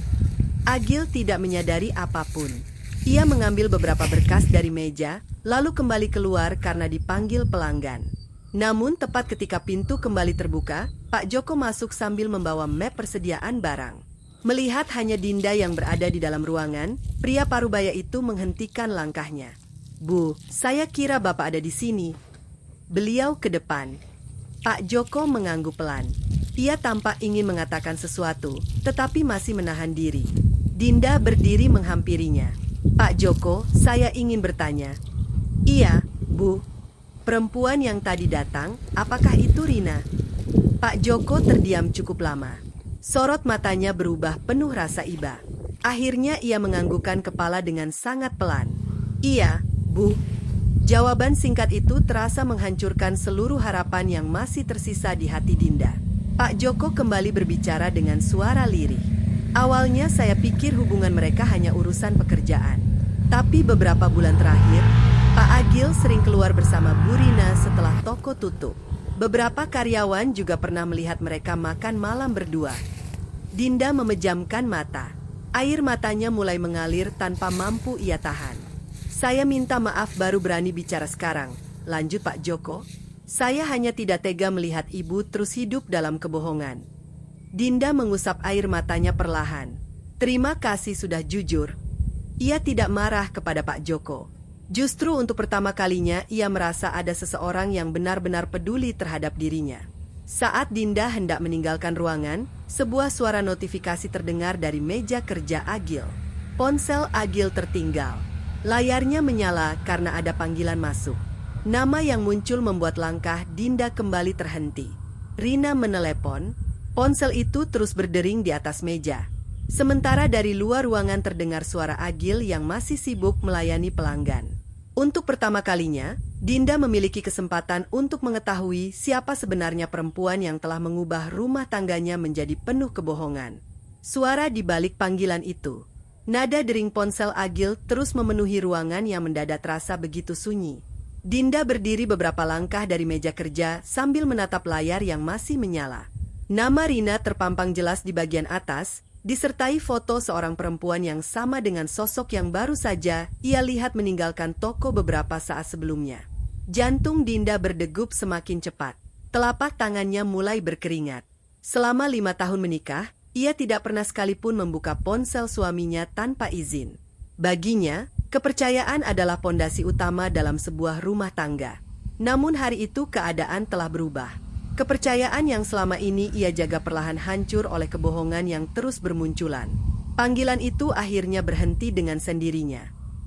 Agil tidak menyadari apapun. Ia mengambil beberapa berkas dari meja, lalu kembali keluar karena dipanggil pelanggan. Namun tepat ketika pintu kembali terbuka, Pak Joko masuk sambil membawa map persediaan barang. Melihat hanya Dinda yang berada di dalam ruangan, pria parubaya itu menghentikan langkahnya. Bu, saya kira Bapak ada di sini. Beliau ke depan. Pak Joko mengangguk pelan. Ia tampak ingin mengatakan sesuatu, tetapi masih menahan diri. Dinda berdiri menghampirinya. Pak Joko, saya ingin bertanya. Iya, Bu. Perempuan yang tadi datang, apakah itu Rina? Pak Joko terdiam cukup lama. Sorot matanya berubah penuh rasa iba. Akhirnya ia menganggukkan kepala dengan sangat pelan. Iya, Bu. Jawaban singkat itu terasa menghancurkan seluruh harapan yang masih tersisa di hati Dinda. Pak Joko kembali berbicara dengan suara lirih. Awalnya saya pikir hubungan mereka hanya urusan pekerjaan. Tapi beberapa bulan terakhir, Pak Agil sering keluar bersama Bu Rina setelah toko tutup. Beberapa karyawan juga pernah melihat mereka makan malam berdua. Dinda memejamkan mata. Air matanya mulai mengalir tanpa mampu ia tahan. Saya minta maaf baru berani bicara sekarang. lanjut Pak Joko. Saya hanya tidak tega melihat ibu terus hidup dalam kebohongan. Dinda mengusap air matanya perlahan. Terima kasih sudah jujur. Ia tidak marah kepada Pak Joko. Justru untuk pertama kalinya ia merasa ada seseorang yang benar-benar peduli terhadap dirinya. Saat Dinda hendak meninggalkan ruangan, sebuah suara notifikasi terdengar dari meja kerja Agil. Ponsel Agil tertinggal. Layarnya menyala karena ada panggilan masuk. Nama yang muncul membuat langkah Dinda kembali terhenti. Rina menelepon. Ponsel itu terus berdering di atas meja. Sementara dari luar ruangan terdengar suara Agil yang masih sibuk melayani pelanggan. Untuk pertama kalinya, Dinda memiliki kesempatan untuk mengetahui siapa sebenarnya perempuan yang telah mengubah rumah tangganya menjadi penuh kebohongan. Suara di balik panggilan itu. Nada dering ponsel Agil terus memenuhi ruangan yang mendadak terasa begitu sunyi. Dinda berdiri beberapa langkah dari meja kerja sambil menatap layar yang masih menyala. Nama Rina terpampang jelas di bagian atas, disertai foto seorang perempuan yang sama dengan sosok yang baru saja ia lihat meninggalkan toko beberapa saat sebelumnya. Jantung Dinda berdegup semakin cepat. Telapak tangannya mulai berkeringat. Selama 5 tahun menikah, ia tidak pernah sekalipun membuka ponsel suaminya tanpa izin. Baginya, kepercayaan adalah pondasi utama dalam sebuah rumah tangga. Namun hari itu keadaan telah berubah. Kepercayaan yang selama ini ia jaga perlahan hancur oleh kebohongan yang terus bermunculan. Panggilan itu akhirnya berhenti dengan sendirinya.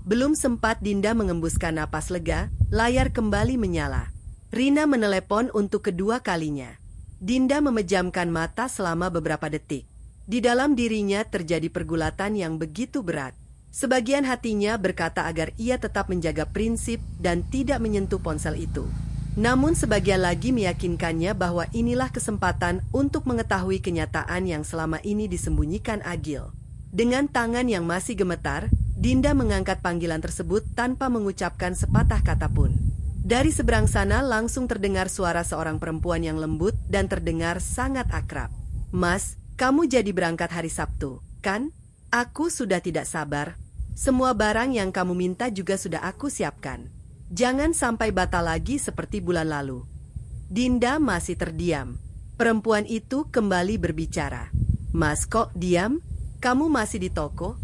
Belum sempat Dinda mengembuskan napas lega, layar kembali menyala. Rina menelepon untuk kedua kalinya. Dinda memejamkan mata selama beberapa detik. Di dalam dirinya terjadi pergulatan yang begitu berat. Sebagian hatinya berkata agar ia tetap menjaga prinsip dan tidak menyentuh ponsel itu. Namun sebagian lagi meyakinkannya bahwa inilah kesempatan untuk mengetahui kenyataan yang selama ini disembunyikan Agil. Dengan tangan yang masih gemetar, Dinda mengangkat panggilan tersebut tanpa mengucapkan sepatah kata pun. Dari seberang sana langsung terdengar suara seorang perempuan yang lembut dan terdengar sangat akrab. "Mas, kamu jadi berangkat hari Sabtu, kan? Aku sudah tidak sabar. Semua barang yang kamu minta juga sudah aku siapkan. Jangan sampai batal lagi seperti bulan lalu." Dinda masih terdiam. Perempuan itu kembali berbicara. "Mas, kok diam? Kamu masih di toko?"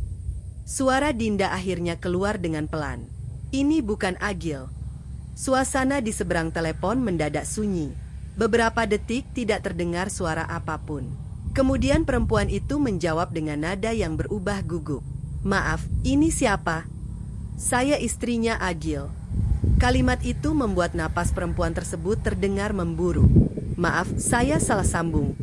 Suara Dinda akhirnya keluar dengan pelan. Ini bukan Agil. Suasana di seberang telepon mendadak sunyi. Beberapa detik tidak terdengar suara apapun. Kemudian perempuan itu menjawab dengan nada yang berubah gugup. "Maaf, ini siapa?" "Saya istrinya Agil." Kalimat itu membuat napas perempuan tersebut terdengar memburu. "Maaf, saya salah sambung."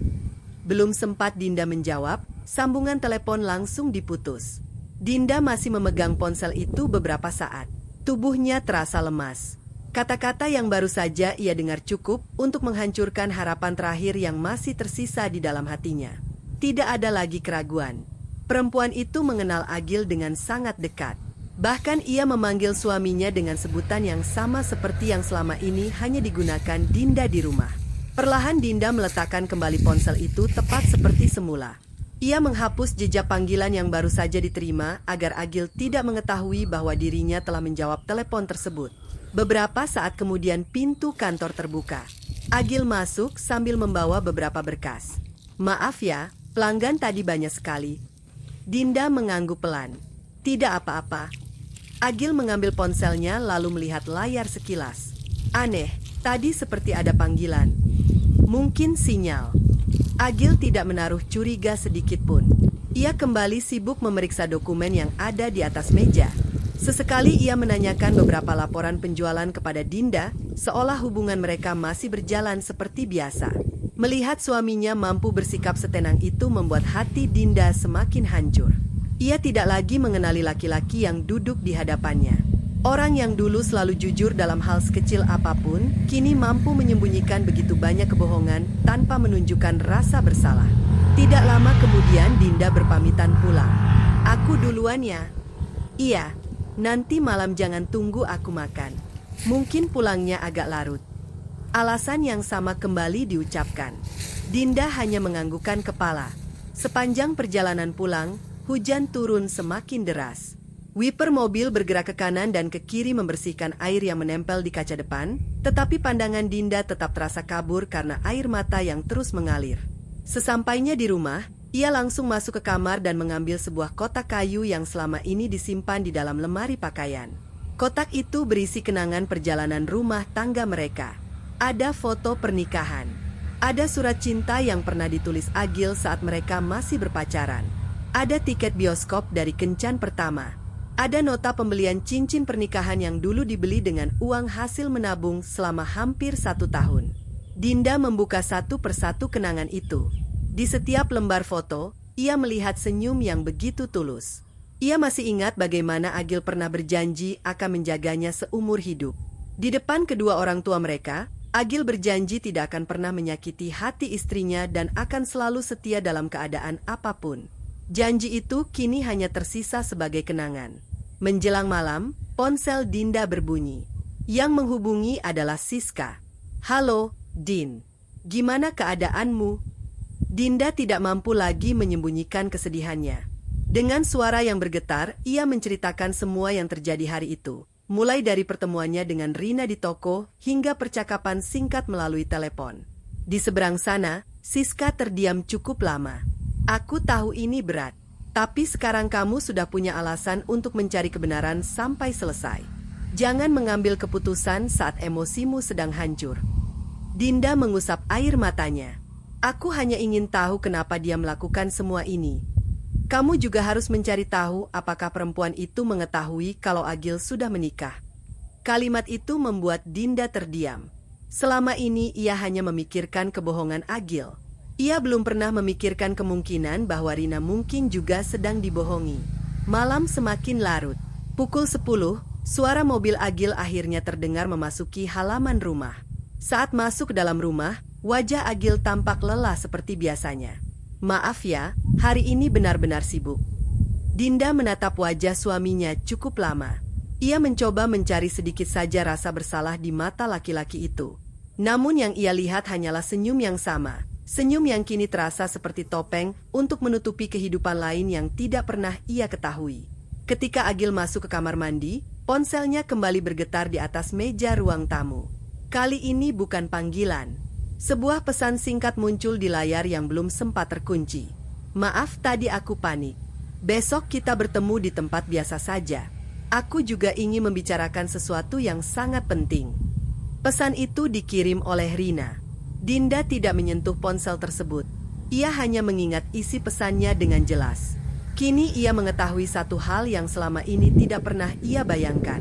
Belum sempat Dinda menjawab, sambungan telepon langsung diputus. Dinda masih memegang ponsel itu beberapa saat. Tubuhnya terasa lemas. Kata-kata yang baru saja ia dengar cukup untuk menghancurkan harapan terakhir yang masih tersisa di dalam hatinya. Tidak ada lagi keraguan. Perempuan itu mengenal Agil dengan sangat dekat. Bahkan ia memanggil suaminya dengan sebutan yang sama seperti yang selama ini hanya digunakan Dinda di rumah. Perlahan Dinda meletakkan kembali ponsel itu tepat seperti semula. Ia menghapus jejak panggilan yang baru saja diterima agar Agil tidak mengetahui bahwa dirinya telah menjawab telepon tersebut. Beberapa saat kemudian pintu kantor terbuka. Agil masuk sambil membawa beberapa berkas. "Maaf ya, pelanggan tadi banyak sekali." Dinda mengangguk pelan. "Tidak apa-apa." Agil mengambil ponselnya lalu melihat layar sekilas. Aneh, tadi seperti ada panggilan. Mungkin sinyal. Agil tidak menaruh curiga sedikit pun. Ia kembali sibuk memeriksa dokumen yang ada di atas meja. Sesekali ia menanyakan beberapa laporan penjualan kepada Dinda, seolah hubungan mereka masih berjalan seperti biasa. Melihat suaminya mampu bersikap setenang itu membuat hati Dinda semakin hancur. Ia tidak lagi mengenali laki-laki yang duduk di hadapannya. Orang yang dulu selalu jujur dalam hal sekecil apapun, kini mampu menyembunyikan begitu banyak kebohongan tanpa menunjukkan rasa bersalah. Tidak lama kemudian Dinda berpamitan pulang. "Aku duluan ya." "Iya, nanti malam jangan tunggu aku makan. Mungkin pulangnya agak larut." Alasan yang sama kembali diucapkan. Dinda hanya menganggukkan kepala. Sepanjang perjalanan pulang, hujan turun semakin deras. Wiper mobil bergerak ke kanan dan ke kiri membersihkan air yang menempel di kaca depan, tetapi pandangan Dinda tetap terasa kabur karena air mata yang terus mengalir. Sesampainya di rumah, ia langsung masuk ke kamar dan mengambil sebuah kotak kayu yang selama ini disimpan di dalam lemari pakaian. Kotak itu berisi kenangan perjalanan rumah tangga mereka. Ada foto pernikahan. Ada surat cinta yang pernah ditulis Agil saat mereka masih berpacaran. Ada tiket bioskop dari kencan pertama. Ada nota pembelian cincin pernikahan yang dulu dibeli dengan uang hasil menabung selama hampir 1 tahun. Dinda membuka satu persatu kenangan itu. Di setiap lembar foto, ia melihat senyum yang begitu tulus. Ia masih ingat bagaimana Agil pernah berjanji akan menjaganya seumur hidup. Di depan kedua orang tua mereka, Agil berjanji tidak akan pernah menyakiti hati istrinya dan akan selalu setia dalam keadaan apapun. Janji itu kini hanya tersisa sebagai kenangan. Menjelang malam, ponsel Dinda berbunyi. Yang menghubungi adalah Siska. "Halo, Din. Gimana keadaanmu?" Dinda tidak mampu lagi menyembunyikan kesedihannya. Dengan suara yang bergetar, ia menceritakan semua yang terjadi hari itu. Mulai dari pertemuannya dengan Rina di toko, hingga percakapan singkat melalui telepon. Di seberang sana, Siska terdiam cukup lama. "Aku tahu ini berat. Tapi sekarang kamu sudah punya alasan untuk mencari kebenaran sampai selesai. Jangan mengambil keputusan saat emosimu sedang hancur." Dinda mengusap air matanya. "Aku hanya ingin tahu kenapa dia melakukan semua ini. Kamu juga harus mencari tahu apakah perempuan itu mengetahui kalau Agil sudah menikah." Kalimat itu membuat Dinda terdiam. Selama ini ia hanya memikirkan kebohongan Agil. Ia belum pernah memikirkan kemungkinan bahwa Rina mungkin juga sedang dibohongi. Malam semakin larut. Pukul 10, suara mobil Agil akhirnya terdengar memasuki halaman rumah. Saat masuk ke dalam rumah, wajah Agil tampak lelah seperti biasanya. "Maaf ya, hari ini benar-benar sibuk." Dinda menatap wajah suaminya cukup lama. Ia mencoba mencari sedikit saja rasa bersalah di mata laki-laki itu. Namun yang ia lihat hanyalah senyum yang sama. Senyum yang kini terasa seperti topeng untuk menutupi kehidupan lain yang tidak pernah ia ketahui. Ketika Agil masuk ke kamar mandi, ponselnya kembali bergetar di atas meja ruang tamu. Kali ini bukan panggilan. Sebuah pesan singkat muncul di layar yang belum sempat terkunci. "Maaf tadi aku panik. Besok kita bertemu di tempat biasa saja. Aku juga ingin membicarakan sesuatu yang sangat penting." Pesan itu dikirim oleh Rina. Dinda tidak menyentuh ponsel tersebut. Ia hanya mengingat isi pesannya dengan jelas. Kini ia mengetahui satu hal yang selama ini tidak pernah ia bayangkan.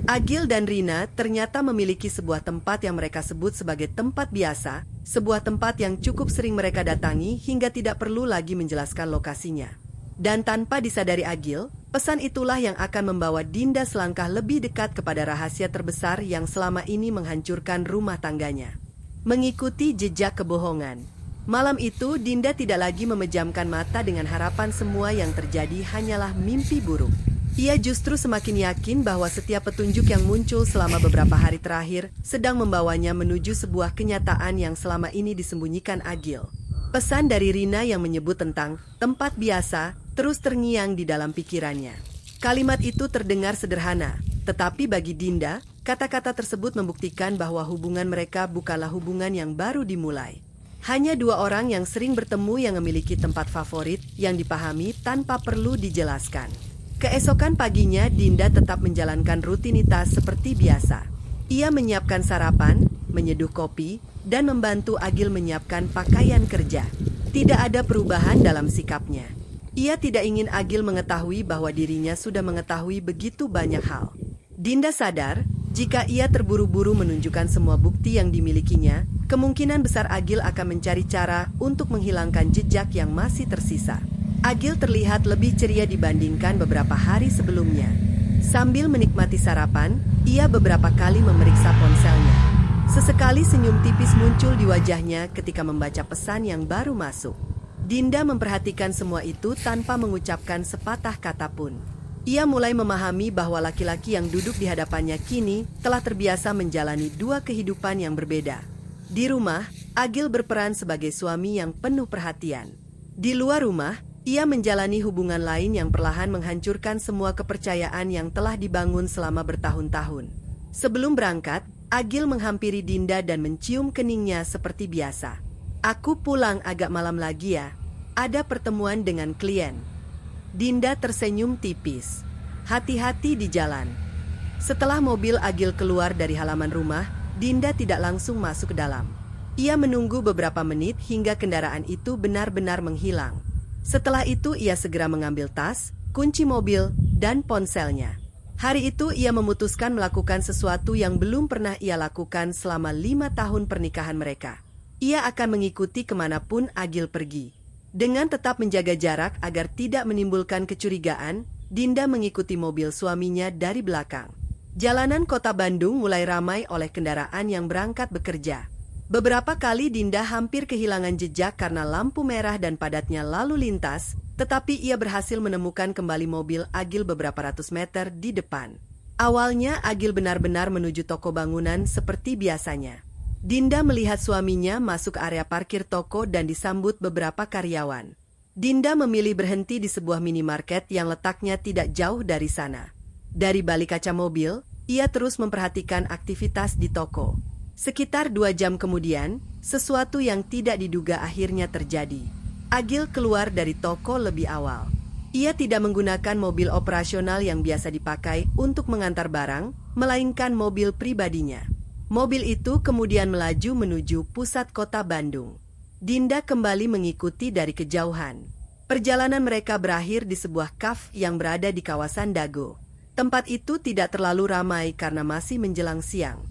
Agil dan Rina ternyata memiliki sebuah tempat yang mereka sebut sebagai tempat biasa, sebuah tempat yang cukup sering mereka datangi hingga tidak perlu lagi menjelaskan lokasinya. Dan tanpa disadari Agil, pesan itulah yang akan membawa Dinda selangkah lebih dekat kepada rahasia terbesar yang selama ini menghancurkan rumah tangganya. Mengikuti jejak kebohongan. Malam itu, Dinda tidak lagi memejamkan mata dengan harapan semua yang terjadi hanyalah mimpi buruk. Ia justru semakin yakin bahwa setiap petunjuk yang muncul selama beberapa hari terakhir sedang membawanya menuju sebuah kenyataan yang selama ini disembunyikan Agil. Pesan dari Rina yang menyebut tentang tempat biasa terus terngiang di dalam pikirannya. Kalimat itu terdengar sederhana, tetapi bagi Dinda, kata-kata tersebut membuktikan bahwa hubungan mereka bukanlah hubungan yang baru dimulai. Hanya dua orang yang sering bertemu yang memiliki tempat favorit yang dipahami tanpa perlu dijelaskan. Keesokan paginya, Dinda tetap menjalankan rutinitas seperti biasa. Ia menyiapkan sarapan, menyeduh kopi, dan membantu Agil menyiapkan pakaian kerja. Tidak ada perubahan dalam sikapnya. Ia tidak ingin Agil mengetahui bahwa dirinya sudah mengetahui begitu banyak hal. Dinda sadar, jika ia terburu-buru menunjukkan semua bukti yang dimilikinya, kemungkinan besar Agil akan mencari cara untuk menghilangkan jejak yang masih tersisa. Agil terlihat lebih ceria dibandingkan beberapa hari sebelumnya. Sambil menikmati sarapan, ia beberapa kali memeriksa ponselnya. Sesekali senyum tipis muncul di wajahnya ketika membaca pesan yang baru masuk. Dinda memperhatikan semua itu tanpa mengucapkan sepatah kata pun. Ia mulai memahami bahwa laki-laki yang duduk di hadapannya kini telah terbiasa menjalani dua kehidupan yang berbeda. Di rumah, Agil berperan sebagai suami yang penuh perhatian. Di luar rumah, Ia menjalani hubungan lain yang perlahan menghancurkan semua kepercayaan yang telah dibangun selama bertahun-tahun. Sebelum berangkat, Agil menghampiri Dinda dan mencium keningnya seperti biasa. "Aku pulang agak malam lagi ya. Ada pertemuan dengan klien." Dinda tersenyum tipis. "Hati-hati di jalan." Setelah mobil Agil keluar dari halaman rumah, Dinda tidak langsung masuk ke dalam. Ia menunggu beberapa menit hingga kendaraan itu benar-benar menghilang. Setelah itu ia segera mengambil tas, kunci mobil, dan ponselnya. Hari itu ia memutuskan melakukan sesuatu yang belum pernah ia lakukan selama 5 tahun pernikahan mereka. Ia akan mengikuti kemanapun Agil pergi. Dengan tetap menjaga jarak agar tidak menimbulkan kecurigaan, Dinda mengikuti mobil suaminya dari belakang. Jalanan kota Bandung mulai ramai oleh kendaraan yang berangkat bekerja. Beberapa kali Dinda hampir kehilangan jejak karena lampu merah dan padatnya lalu lintas, tetapi ia berhasil menemukan kembali mobil Agil beberapa ratus meter di depan. Awalnya Agil benar-benar menuju toko bangunan seperti biasanya. Dinda melihat suaminya masuk area parkir toko dan disambut beberapa karyawan. Dinda memilih berhenti di sebuah minimarket yang letaknya tidak jauh dari sana. Dari balik kaca mobil, ia terus memperhatikan aktivitas di toko. Sekitar 2 jam kemudian, sesuatu yang tidak diduga akhirnya terjadi. Agil keluar dari toko lebih awal. Ia tidak menggunakan mobil operasional yang biasa dipakai untuk mengantar barang, melainkan mobil pribadinya. Mobil itu kemudian melaju menuju pusat kota Bandung. Dinda kembali mengikuti dari kejauhan. Perjalanan mereka berakhir di sebuah kafe yang berada di kawasan Dago. Tempat itu tidak terlalu ramai karena masih menjelang siang.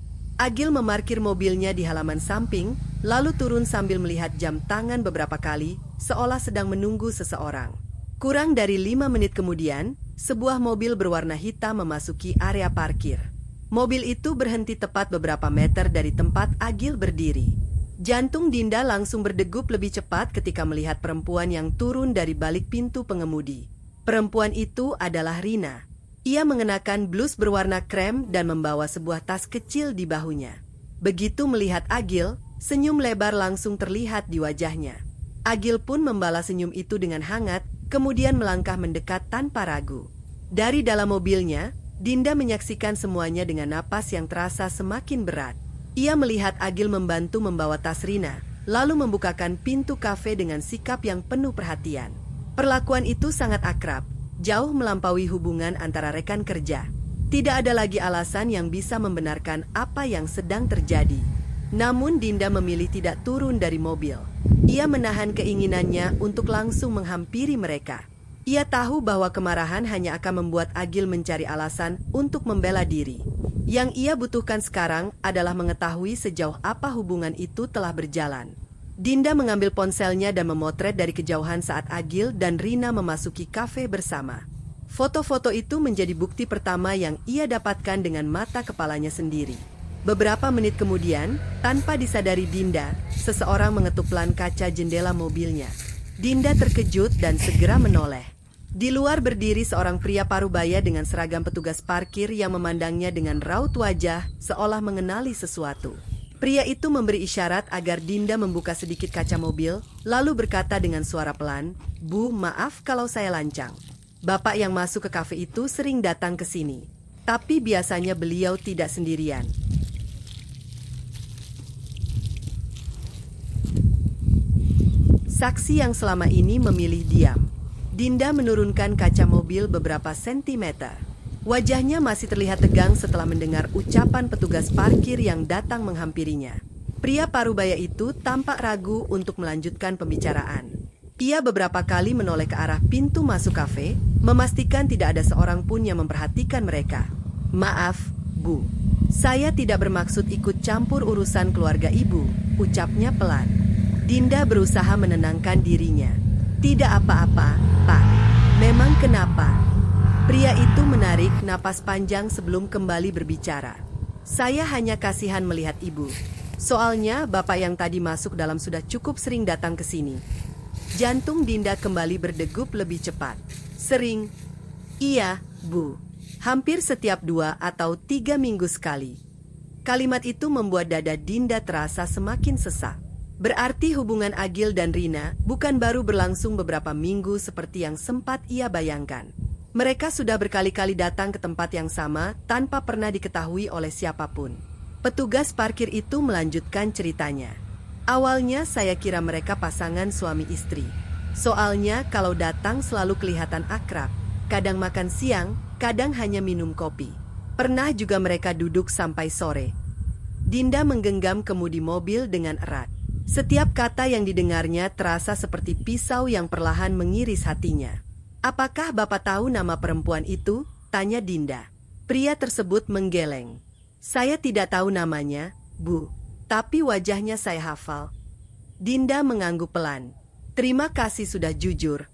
Agil memarkir mobilnya di halaman samping, lalu turun sambil melihat jam tangan beberapa kali, seolah sedang menunggu seseorang. Kurang dari 5 menit kemudian, sebuah mobil berwarna hitam memasuki area parkir. Mobil itu berhenti tepat beberapa meter dari tempat Agil berdiri. Jantung Dinda langsung berdegup lebih cepat ketika melihat perempuan yang turun dari balik pintu pengemudi. Perempuan itu adalah Rina. Ia mengenakan blus berwarna krem dan membawa sebuah tas kecil di bahunya. Begitu melihat Agil, senyum lebar langsung terlihat di wajahnya. Agil pun membalas senyum itu dengan hangat, kemudian melangkah mendekat tanpa ragu. Dari dalam mobilnya, Dinda menyaksikan semuanya dengan napas yang terasa semakin berat. Ia melihat Agil membantu membawa tas Rina, lalu membukakan pintu kafe dengan sikap yang penuh perhatian. Perlakuan itu sangat akrab. Jauh melampaui hubungan antara rekan kerja. Tidak ada lagi alasan yang bisa membenarkan apa yang sedang terjadi. Namun Dinda memilih tidak turun dari mobil. Ia menahan keinginannya untuk langsung menghampiri mereka. Ia tahu bahwa kemarahan hanya akan membuat Agil mencari alasan untuk membela diri. Yang ia butuhkan sekarang adalah mengetahui sejauh apa hubungan itu telah berjalan. Dinda mengambil ponselnya dan memotret dari kejauhan saat Agil dan Rina memasuki kafe bersama. Foto-foto itu menjadi bukti pertama yang ia dapatkan dengan mata kepalanya sendiri. Beberapa menit kemudian, tanpa disadari Dinda, seseorang mengetuk pelan kaca jendela mobilnya. Dinda terkejut dan segera menoleh. Di luar berdiri seorang pria parubaya dengan seragam petugas parkir yang memandangnya dengan raut wajah seolah mengenali sesuatu. Pria itu memberi isyarat agar Dinda membuka sedikit kaca mobil, lalu berkata dengan suara pelan, "Bu, maaf kalau saya lancang. Bapak yang masuk ke kafe itu sering datang ke sini. Tapi biasanya beliau tidak sendirian." Saksi yang selama ini memilih diam. Dinda menurunkan kaca mobil beberapa sentimeter. Wajahnya masih terlihat tegang setelah mendengar ucapan petugas parkir yang datang menghampirinya. Pria parubaya itu tampak ragu untuk melanjutkan pembicaraan. Ia beberapa kali menoleh ke arah pintu masuk kafe, memastikan tidak ada seorang pun yang memperhatikan mereka. "Maaf, Bu. Saya tidak bermaksud ikut campur urusan keluarga Ibu," ucapnya pelan. Dinda berusaha menenangkan dirinya. "Tidak apa-apa, Pak. Memang kenapa?" Pria itu menarik napas panjang sebelum kembali berbicara. "Saya hanya kasihan melihat Ibu. Soalnya bapak yang tadi masuk dalam sudah cukup sering datang ke sini." Jantung Dinda kembali berdegup lebih cepat. "Sering?" "Iya, Bu. Hampir setiap 2 atau 3 minggu sekali." Kalimat itu membuat dada Dinda terasa semakin sesak. Berarti hubungan Agil dan Rina bukan baru berlangsung beberapa minggu seperti yang sempat ia bayangkan. Mereka sudah berkali-kali datang ke tempat yang sama tanpa pernah diketahui oleh siapapun. Petugas parkir itu melanjutkan ceritanya. Awalnya saya kira mereka pasangan suami istri. Soalnya kalau datang selalu kelihatan akrab. Kadang makan siang, kadang hanya minum kopi. Pernah juga mereka duduk sampai sore. Dinda menggenggam kemudi mobil dengan erat. Setiap kata yang didengarnya terasa seperti pisau yang perlahan mengiris hatinya. "Apakah Bapak tahu nama perempuan itu?" tanya Dinda. Pria tersebut menggeleng. "Saya tidak tahu namanya, Bu. Tapi wajahnya saya hafal." Dinda mengangguk pelan. "Terima kasih sudah jujur."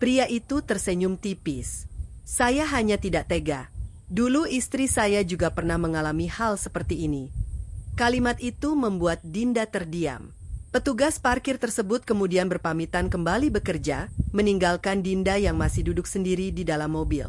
Pria itu tersenyum tipis. "Saya hanya tidak tega. Dulu istri saya juga pernah mengalami hal seperti ini." Kalimat itu membuat Dinda terdiam. Petugas parkir tersebut kemudian berpamitan kembali bekerja, meninggalkan Dinda yang masih duduk sendiri di dalam mobil.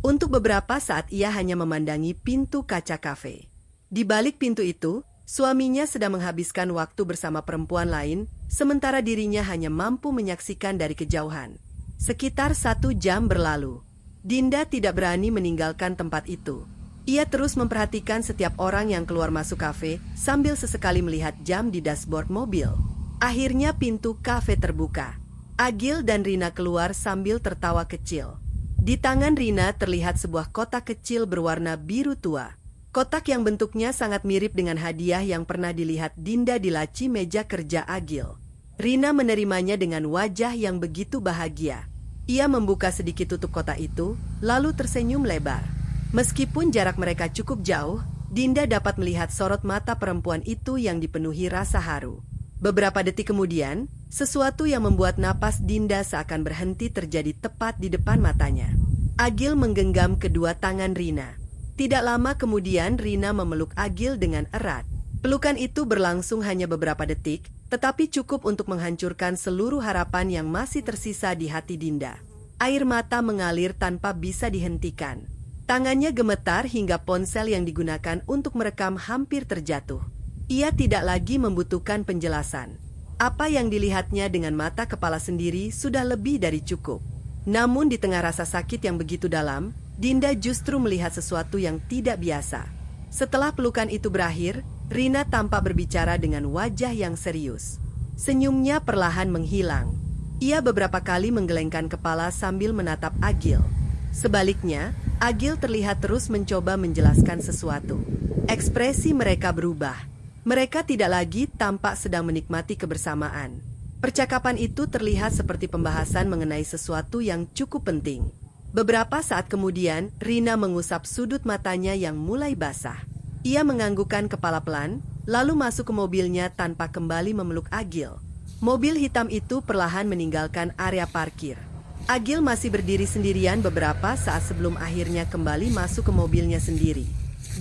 Untuk beberapa saat ia hanya memandangi pintu kaca kafe. Di balik pintu itu, suaminya sedang menghabiskan waktu bersama perempuan lain, sementara dirinya hanya mampu menyaksikan dari kejauhan. Sekitar 1 jam berlalu. Dinda tidak berani meninggalkan tempat itu. Ia terus memperhatikan setiap orang yang keluar masuk kafe, sambil sesekali melihat jam di dashboard mobil. Akhirnya pintu kafe terbuka. Agil dan Rina keluar sambil tertawa kecil. Di tangan Rina terlihat sebuah kotak kecil berwarna biru tua. Kotak yang bentuknya sangat mirip dengan hadiah yang pernah dilihat Dinda di laci meja kerja Agil. Rina menerimanya dengan wajah yang begitu bahagia. Ia membuka sedikit tutup kotak itu, lalu tersenyum lebar. Meskipun jarak mereka cukup jauh, Dinda dapat melihat sorot mata perempuan itu yang dipenuhi rasa haru. Beberapa detik kemudian, sesuatu yang membuat napas Dinda seakan berhenti terjadi tepat di depan matanya. Agil menggenggam kedua tangan Rina. Tidak lama kemudian Rina memeluk Agil dengan erat. Pelukan itu berlangsung hanya beberapa detik, tetapi cukup untuk menghancurkan seluruh harapan yang masih tersisa di hati Dinda. Air mata mengalir tanpa bisa dihentikan. Tangannya gemetar hingga ponsel yang digunakan untuk merekam hampir terjatuh. Ia tidak lagi membutuhkan penjelasan. Apa yang dilihatnya dengan mata kepala sendiri sudah lebih dari cukup. Namun di tengah rasa sakit yang begitu dalam, Dinda justru melihat sesuatu yang tidak biasa. Setelah pelukan itu berakhir, Rina tampak berbicara dengan wajah yang serius. Senyumnya perlahan menghilang. Ia beberapa kali menggelengkan kepala sambil menatap Agil. Sebaliknya, Agil terlihat terus mencoba menjelaskan sesuatu. Ekspresi mereka berubah. Mereka tidak lagi tampak sedang menikmati kebersamaan. Percakapan itu terlihat seperti pembahasan mengenai sesuatu yang cukup penting. Beberapa saat kemudian, Rina mengusap sudut matanya yang mulai basah. Ia menganggukkan kepala pelan, lalu masuk ke mobilnya tanpa kembali memeluk Agil. Mobil hitam itu perlahan meninggalkan area parkir. Agil masih berdiri sendirian beberapa saat sebelum akhirnya kembali masuk ke mobilnya sendiri.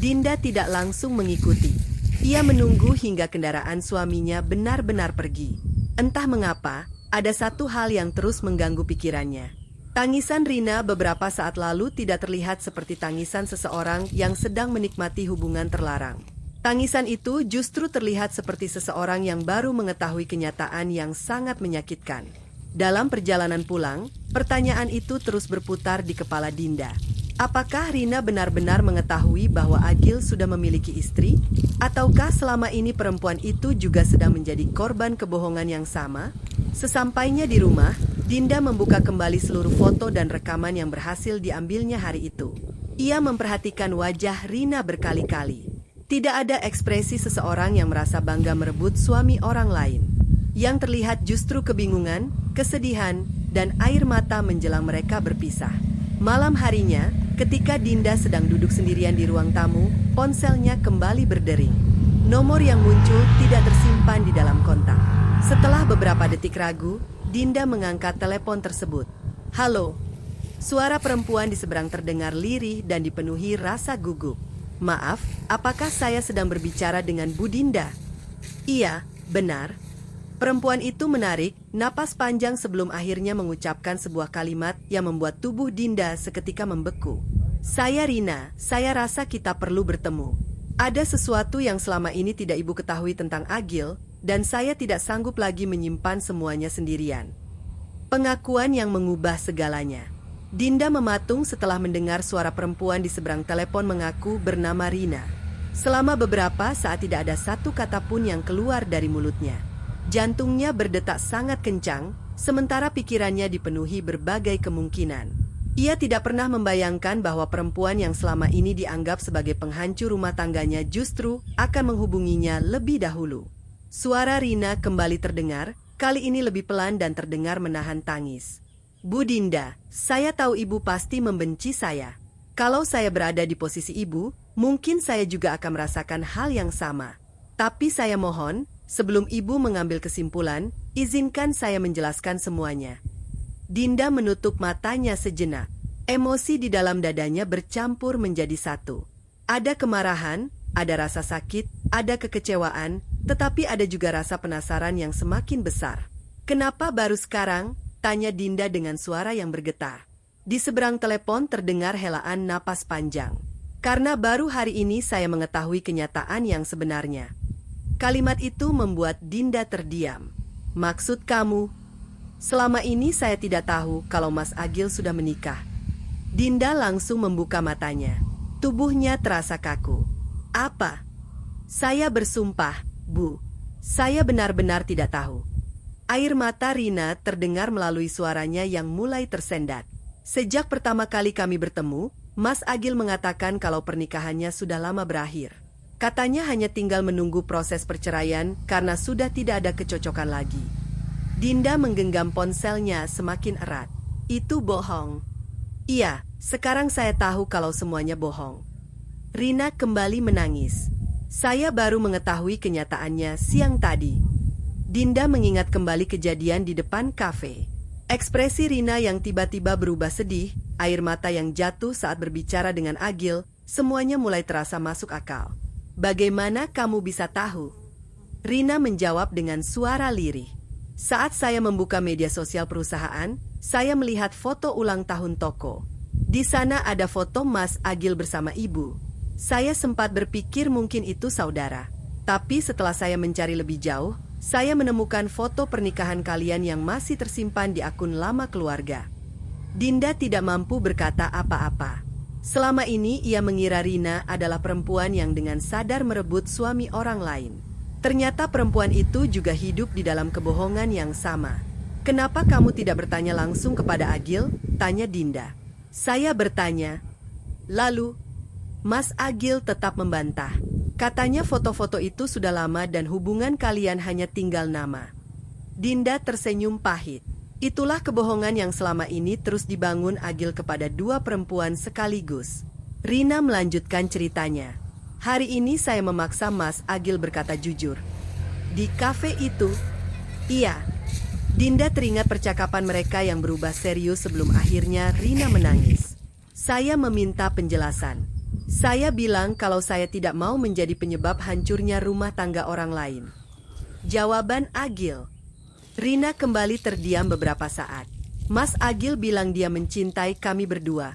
Dinda tidak langsung mengikuti. Ia menunggu hingga kendaraan suaminya benar-benar pergi. Entah mengapa, ada satu hal yang terus mengganggu pikirannya. Tangisan Rina beberapa saat lalu tidak terlihat seperti tangisan seseorang yang sedang menikmati hubungan terlarang. Tangisan itu justru terlihat seperti seseorang yang baru mengetahui kenyataan yang sangat menyakitkan. Dalam perjalanan pulang, pertanyaan itu terus berputar di kepala Dinda. Apakah Rina benar-benar mengetahui bahwa Agil sudah memiliki istri? Ataukah selama ini perempuan itu juga sedang menjadi korban kebohongan yang sama? Sesampainya di rumah, Dinda membuka kembali seluruh foto dan rekaman yang berhasil diambilnya hari itu. Ia memperhatikan wajah Rina berkali-kali. Tidak ada ekspresi seseorang yang merasa bangga merebut suami orang lain. Yang terlihat justru kebingungan, kesedihan, dan air mata menjelang mereka berpisah. Malam harinya, ketika Dinda sedang duduk sendirian di ruang tamu, ponselnya kembali berdering. Nomor yang muncul tidak tersimpan di dalam kontak. Setelah beberapa detik ragu, Dinda mengangkat telepon tersebut. "Halo." Suara perempuan di seberang terdengar lirih dan dipenuhi rasa gugup. "Maaf, apakah saya sedang berbicara dengan Bu Dinda?" "Iya, benar." Perempuan itu menarik napas panjang sebelum akhirnya mengucapkan sebuah kalimat yang membuat tubuh Dinda seketika membeku. "Saya Rina, saya rasa kita perlu bertemu. Ada sesuatu yang selama ini tidak Ibu ketahui tentang Agil, dan saya tidak sanggup lagi menyimpan semuanya sendirian. Pengakuan yang mengubah segalanya. Dinda mematung setelah mendengar suara perempuan di seberang telepon mengaku bernama Rina. Selama beberapa saat tidak ada satu kata pun yang keluar dari mulutnya. Jantungnya berdetak sangat kencang, sementara pikirannya dipenuhi berbagai kemungkinan. Ia tidak pernah membayangkan bahwa perempuan yang selama ini dianggap sebagai penghancur rumah tangganya justru akan menghubunginya lebih dahulu. Suara Rina kembali terdengar, kali ini lebih pelan dan terdengar menahan tangis. Bu Dinda, saya tahu ibu pasti membenci saya. Kalau saya berada di posisi ibu, mungkin saya juga akan merasakan hal yang sama. Tapi saya mohon, sebelum ibu mengambil kesimpulan, izinkan saya menjelaskan semuanya. Dinda menutup matanya sejenak. Emosi di dalam dadanya bercampur menjadi satu. Ada kemarahan, ada rasa sakit, ada kekecewaan, tetapi ada juga rasa penasaran yang semakin besar. Kenapa baru sekarang? Tanya Dinda dengan suara yang bergetar. Di seberang telepon terdengar helaan napas panjang. Karena baru hari ini saya mengetahui kenyataan yang sebenarnya. Kalimat itu membuat Dinda terdiam. Maksud kamu? Selama ini saya tidak tahu kalau Mas Agil sudah menikah. Dinda langsung membuka matanya. Tubuhnya terasa kaku. Apa? Saya bersumpah, Bu. Saya benar-benar tidak tahu. Air mata Rina terdengar melalui suaranya yang mulai tersendat. Sejak pertama kali kami bertemu, Mas Agil mengatakan kalau pernikahannya sudah lama berakhir. Katanya hanya tinggal menunggu proses perceraian karena sudah tidak ada kecocokan lagi. Dinda menggenggam ponselnya semakin erat. Itu bohong. Iya, sekarang saya tahu kalau semuanya bohong. Rina kembali menangis. Saya baru mengetahui kenyataannya siang tadi. Dinda mengingat kembali kejadian di depan kafe. Ekspresi Rina yang tiba-tiba berubah sedih, air mata yang jatuh saat berbicara dengan Agil, semuanya mulai terasa masuk akal. Bagaimana kamu bisa tahu? Rina menjawab dengan suara lirih. Saat saya membuka media sosial perusahaan, saya melihat foto ulang tahun toko. Di sana ada foto Mas Agil bersama ibu. Saya sempat berpikir mungkin itu saudara. Tapi setelah saya mencari lebih jauh, saya menemukan foto pernikahan kalian yang masih tersimpan di akun lama keluarga. Dinda tidak mampu berkata apa-apa. Selama ini ia mengira Rina adalah perempuan yang dengan sadar merebut suami orang lain. Ternyata perempuan itu juga hidup di dalam kebohongan yang sama. Kenapa kamu tidak bertanya langsung kepada Agil? Tanya Dinda. Saya bertanya. Lalu, Mas Agil tetap membantah. Katanya foto-foto itu sudah lama dan hubungan kalian hanya tinggal nama. Dinda tersenyum pahit. Itulah kebohongan yang selama ini terus dibangun Agil kepada dua perempuan sekaligus. Rina melanjutkan ceritanya. Hari ini saya memaksa Mas Agil berkata jujur. Di kafe itu? Iya. Dinda teringat percakapan mereka yang berubah serius sebelum akhirnya Rina menangis. Saya meminta penjelasan. Saya bilang kalau saya tidak mau menjadi penyebab hancurnya rumah tangga orang lain. Jawaban Agil. Rina kembali terdiam beberapa saat. Mas Agil bilang dia mencintai kami berdua.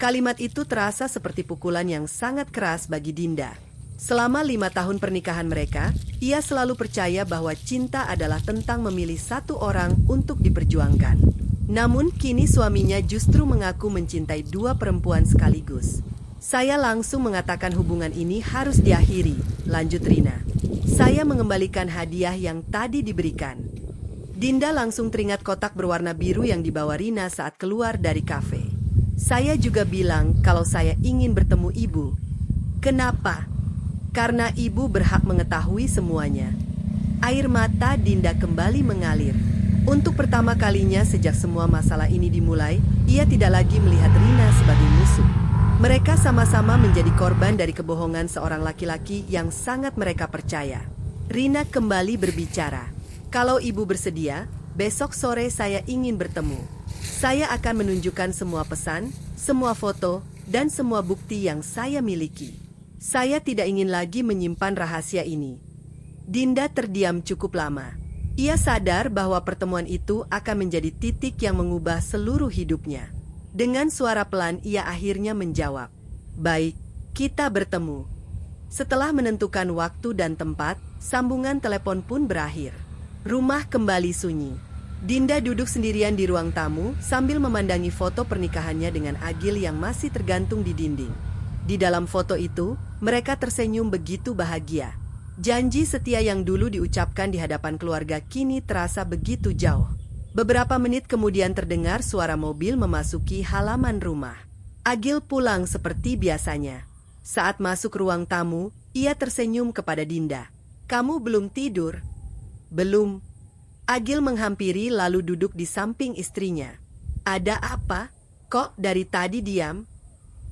Kalimat itu terasa seperti pukulan yang sangat keras bagi Dinda. Selama 5 tahun pernikahan mereka, ia selalu percaya bahwa cinta adalah tentang memilih satu orang untuk diperjuangkan. Namun kini suaminya justru mengaku mencintai dua perempuan sekaligus. Saya langsung mengatakan hubungan ini harus diakhiri, lanjut Rina. Saya mengembalikan hadiah yang tadi diberikan. Dinda langsung teringat kotak berwarna biru yang dibawa Rina saat keluar dari kafe. Saya juga bilang kalau saya ingin bertemu ibu. Kenapa? Karena ibu berhak mengetahui semuanya. Air mata Dinda kembali mengalir. Untuk pertama kalinya sejak semua masalah ini dimulai, ia tidak lagi melihat Rina sebagai musuh. Mereka sama-sama menjadi korban dari kebohongan seorang laki-laki yang sangat mereka percaya. Rina kembali berbicara. Kalau ibu bersedia, besok sore saya ingin bertemu. Saya akan menunjukkan semua pesan, semua foto, dan semua bukti yang saya miliki. Saya tidak ingin lagi menyimpan rahasia ini. Dinda terdiam cukup lama. Ia sadar bahwa pertemuan itu akan menjadi titik yang mengubah seluruh hidupnya. Dengan suara pelan ia akhirnya menjawab, "Baik, kita bertemu." Setelah menentukan waktu dan tempat, sambungan telepon pun berakhir. Rumah kembali sunyi. Dinda duduk sendirian di ruang tamu sambil memandangi foto pernikahannya dengan Agil yang masih tergantung di dinding. Di dalam foto itu, mereka tersenyum begitu bahagia. Janji setia yang dulu diucapkan di hadapan keluarga kini terasa begitu jauh. Beberapa menit kemudian terdengar suara mobil memasuki halaman rumah. Agil pulang seperti biasanya. Saat masuk ruang tamu, ia tersenyum kepada Dinda. "Kamu belum tidur?" "Belum." Agil menghampiri lalu duduk di samping istrinya. "Ada apa? Kok dari tadi diam?"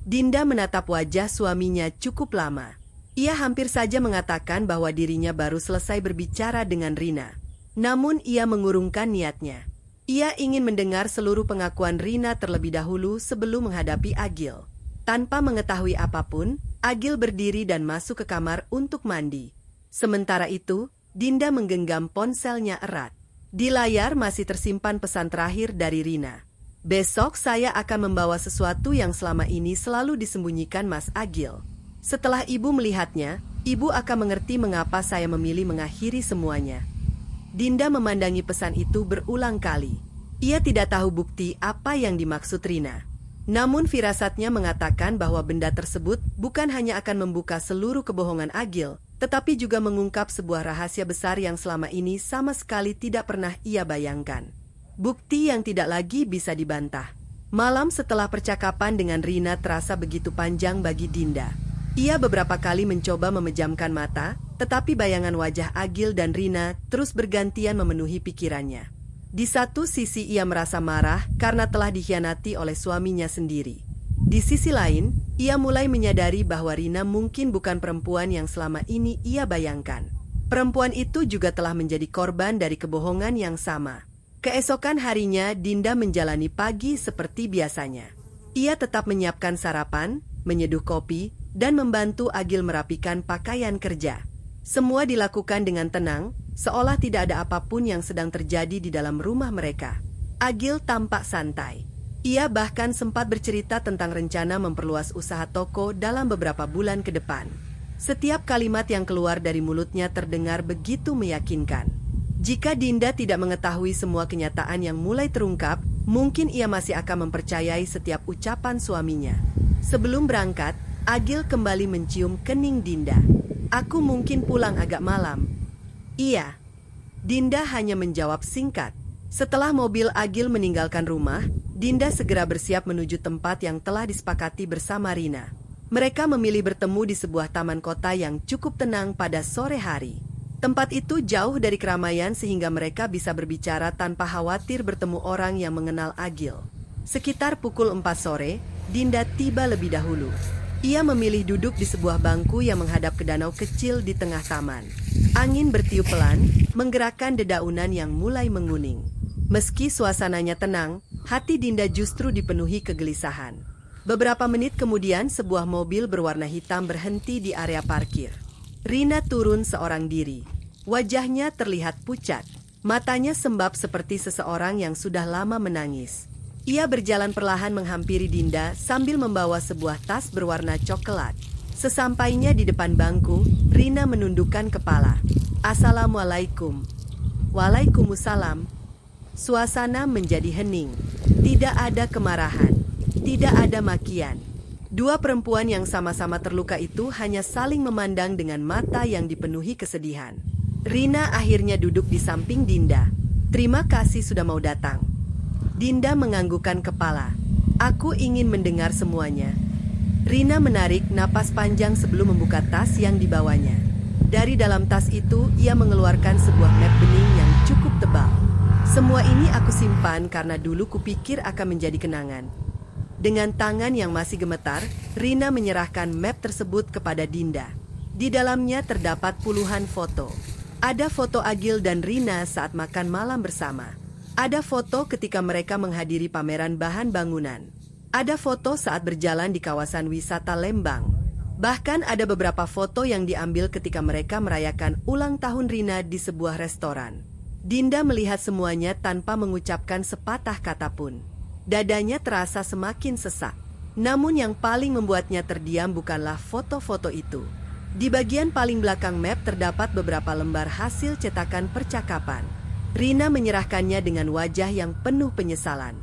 Dinda menatap wajah suaminya cukup lama. Ia hampir saja mengatakan bahwa dirinya baru selesai berbicara dengan Rina. Namun ia mengurungkan niatnya. Ia ingin mendengar seluruh pengakuan Rina terlebih dahulu sebelum menghadapi Agil. Tanpa mengetahui apapun, Agil berdiri dan masuk ke kamar untuk mandi. Sementara itu, Dinda menggenggam ponselnya erat. Di layar masih tersimpan pesan terakhir dari Rina. "Besok saya akan membawa sesuatu yang selama ini selalu disembunyikan Mas Agil. Setelah ibu melihatnya, ibu akan mengerti mengapa saya memilih mengakhiri semuanya." Dinda memandangi pesan itu berulang kali. Ia tidak tahu bukti apa yang dimaksud Rina. Namun firasatnya mengatakan bahwa benda tersebut bukan hanya akan membuka seluruh kebohongan Agil, tetapi juga mengungkap sebuah rahasia besar yang selama ini sama sekali tidak pernah ia bayangkan. Bukti yang tidak lagi bisa dibantah. Malam setelah percakapan dengan Rina terasa begitu panjang bagi Dinda. Ia beberapa kali mencoba memejamkan mata, tetapi bayangan wajah Agil dan Rina terus bergantian memenuhi pikirannya. Di satu sisi ia merasa marah karena telah dikhianati oleh suaminya sendiri. Di sisi lain, ia mulai menyadari bahwa Rina mungkin bukan perempuan yang selama ini ia bayangkan. Perempuan itu juga telah menjadi korban dari kebohongan yang sama. Keesokan harinya, Dinda menjalani pagi seperti biasanya. Ia tetap menyiapkan sarapan, menyeduh kopi, dan membantu Agil merapikan pakaian kerja. Semua dilakukan dengan tenang, seolah tidak ada apapun yang sedang terjadi di dalam rumah mereka. Agil tampak santai. Ia bahkan sempat bercerita tentang rencana memperluas usaha toko dalam beberapa bulan ke depan. Setiap kalimat yang keluar dari mulutnya terdengar begitu meyakinkan. Jika Dinda tidak mengetahui semua kenyataan yang mulai terungkap, mungkin ia masih akan mempercayai setiap ucapan suaminya. Sebelum berangkat, Agil kembali mencium kening Dinda. "Aku mungkin pulang agak malam." "Iya." Dinda hanya menjawab singkat. Setelah mobil Agil meninggalkan rumah, Dinda segera bersiap menuju tempat yang telah disepakati bersama Rina. Mereka memilih bertemu di sebuah taman kota yang cukup tenang pada sore hari. Tempat itu jauh dari keramaian sehingga mereka bisa berbicara tanpa khawatir bertemu orang yang mengenal Agil. Sekitar pukul 4 sore, Dinda tiba lebih dahulu. Ia memilih duduk di sebuah bangku yang menghadap ke danau kecil di tengah taman. Angin bertiup pelan, menggerakkan dedaunan yang mulai menguning. Meski suasananya tenang, hati Dinda justru dipenuhi kegelisahan. Beberapa menit kemudian sebuah mobil berwarna hitam berhenti di area parkir. Rina turun seorang diri. Wajahnya terlihat pucat. Matanya sembab seperti seseorang yang sudah lama menangis. Ia berjalan perlahan menghampiri Dinda sambil membawa sebuah tas berwarna coklat. Sesampainya di depan bangku, Rina menundukkan kepala. "Assalamualaikum." "Waalaikumsalam." Suasana menjadi hening. Tidak ada kemarahan. Tidak ada makian. Dua perempuan yang sama-sama terluka itu hanya saling memandang dengan mata yang dipenuhi kesedihan. Rina akhirnya duduk di samping Dinda. "Terima kasih sudah mau datang." Dinda menganggukkan kepala. "Aku ingin mendengar semuanya." Rina menarik napas panjang sebelum membuka tas yang dibawanya. Dari dalam tas itu, ia mengeluarkan sebuah map bening yang cukup tebal. "Semua ini aku simpan karena dulu kupikir akan menjadi kenangan." Dengan tangan yang masih gemetar, Rina menyerahkan map tersebut kepada Dinda. Di dalamnya terdapat puluhan foto. Ada foto Agil dan Rina saat makan malam bersama. Ada foto ketika mereka menghadiri pameran bahan bangunan. Ada foto saat berjalan di kawasan wisata Lembang. Bahkan ada beberapa foto yang diambil ketika mereka merayakan ulang tahun Rina di sebuah restoran. Dinda melihat semuanya tanpa mengucapkan sepatah kata pun. Dadanya terasa semakin sesak. Namun yang paling membuatnya terdiam bukanlah foto-foto itu. Di bagian paling belakang map terdapat beberapa lembar hasil cetakan percakapan. Rina menyerahkannya dengan wajah yang penuh penyesalan.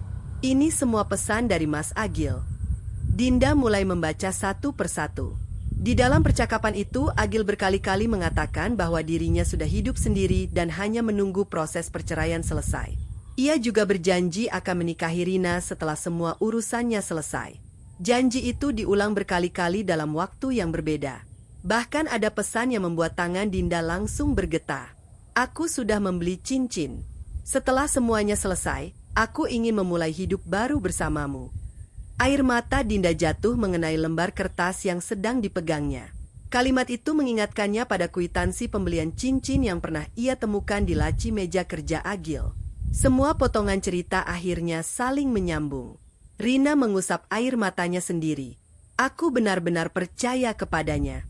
Ini semua pesan dari Mas Agil. Dinda mulai membaca satu persatu. Di dalam percakapan itu, Agil berkali-kali mengatakan bahwa dirinya sudah hidup sendiri dan hanya menunggu proses perceraian selesai. Ia juga berjanji akan menikahi Rina setelah semua urusannya selesai. Janji itu diulang berkali-kali dalam waktu yang berbeda. Bahkan ada pesan yang membuat tangan Dinda langsung bergetar. Aku sudah membeli cincin. Setelah semuanya selesai, aku ingin memulai hidup baru bersamamu. Air mata Dinda jatuh mengenai lembar kertas yang sedang dipegangnya. Kalimat itu mengingatkannya pada kwitansi pembelian cincin yang pernah ia temukan di laci meja kerja Agil. Semua potongan cerita akhirnya saling menyambung. Rina mengusap air matanya sendiri. Aku benar-benar percaya kepadanya.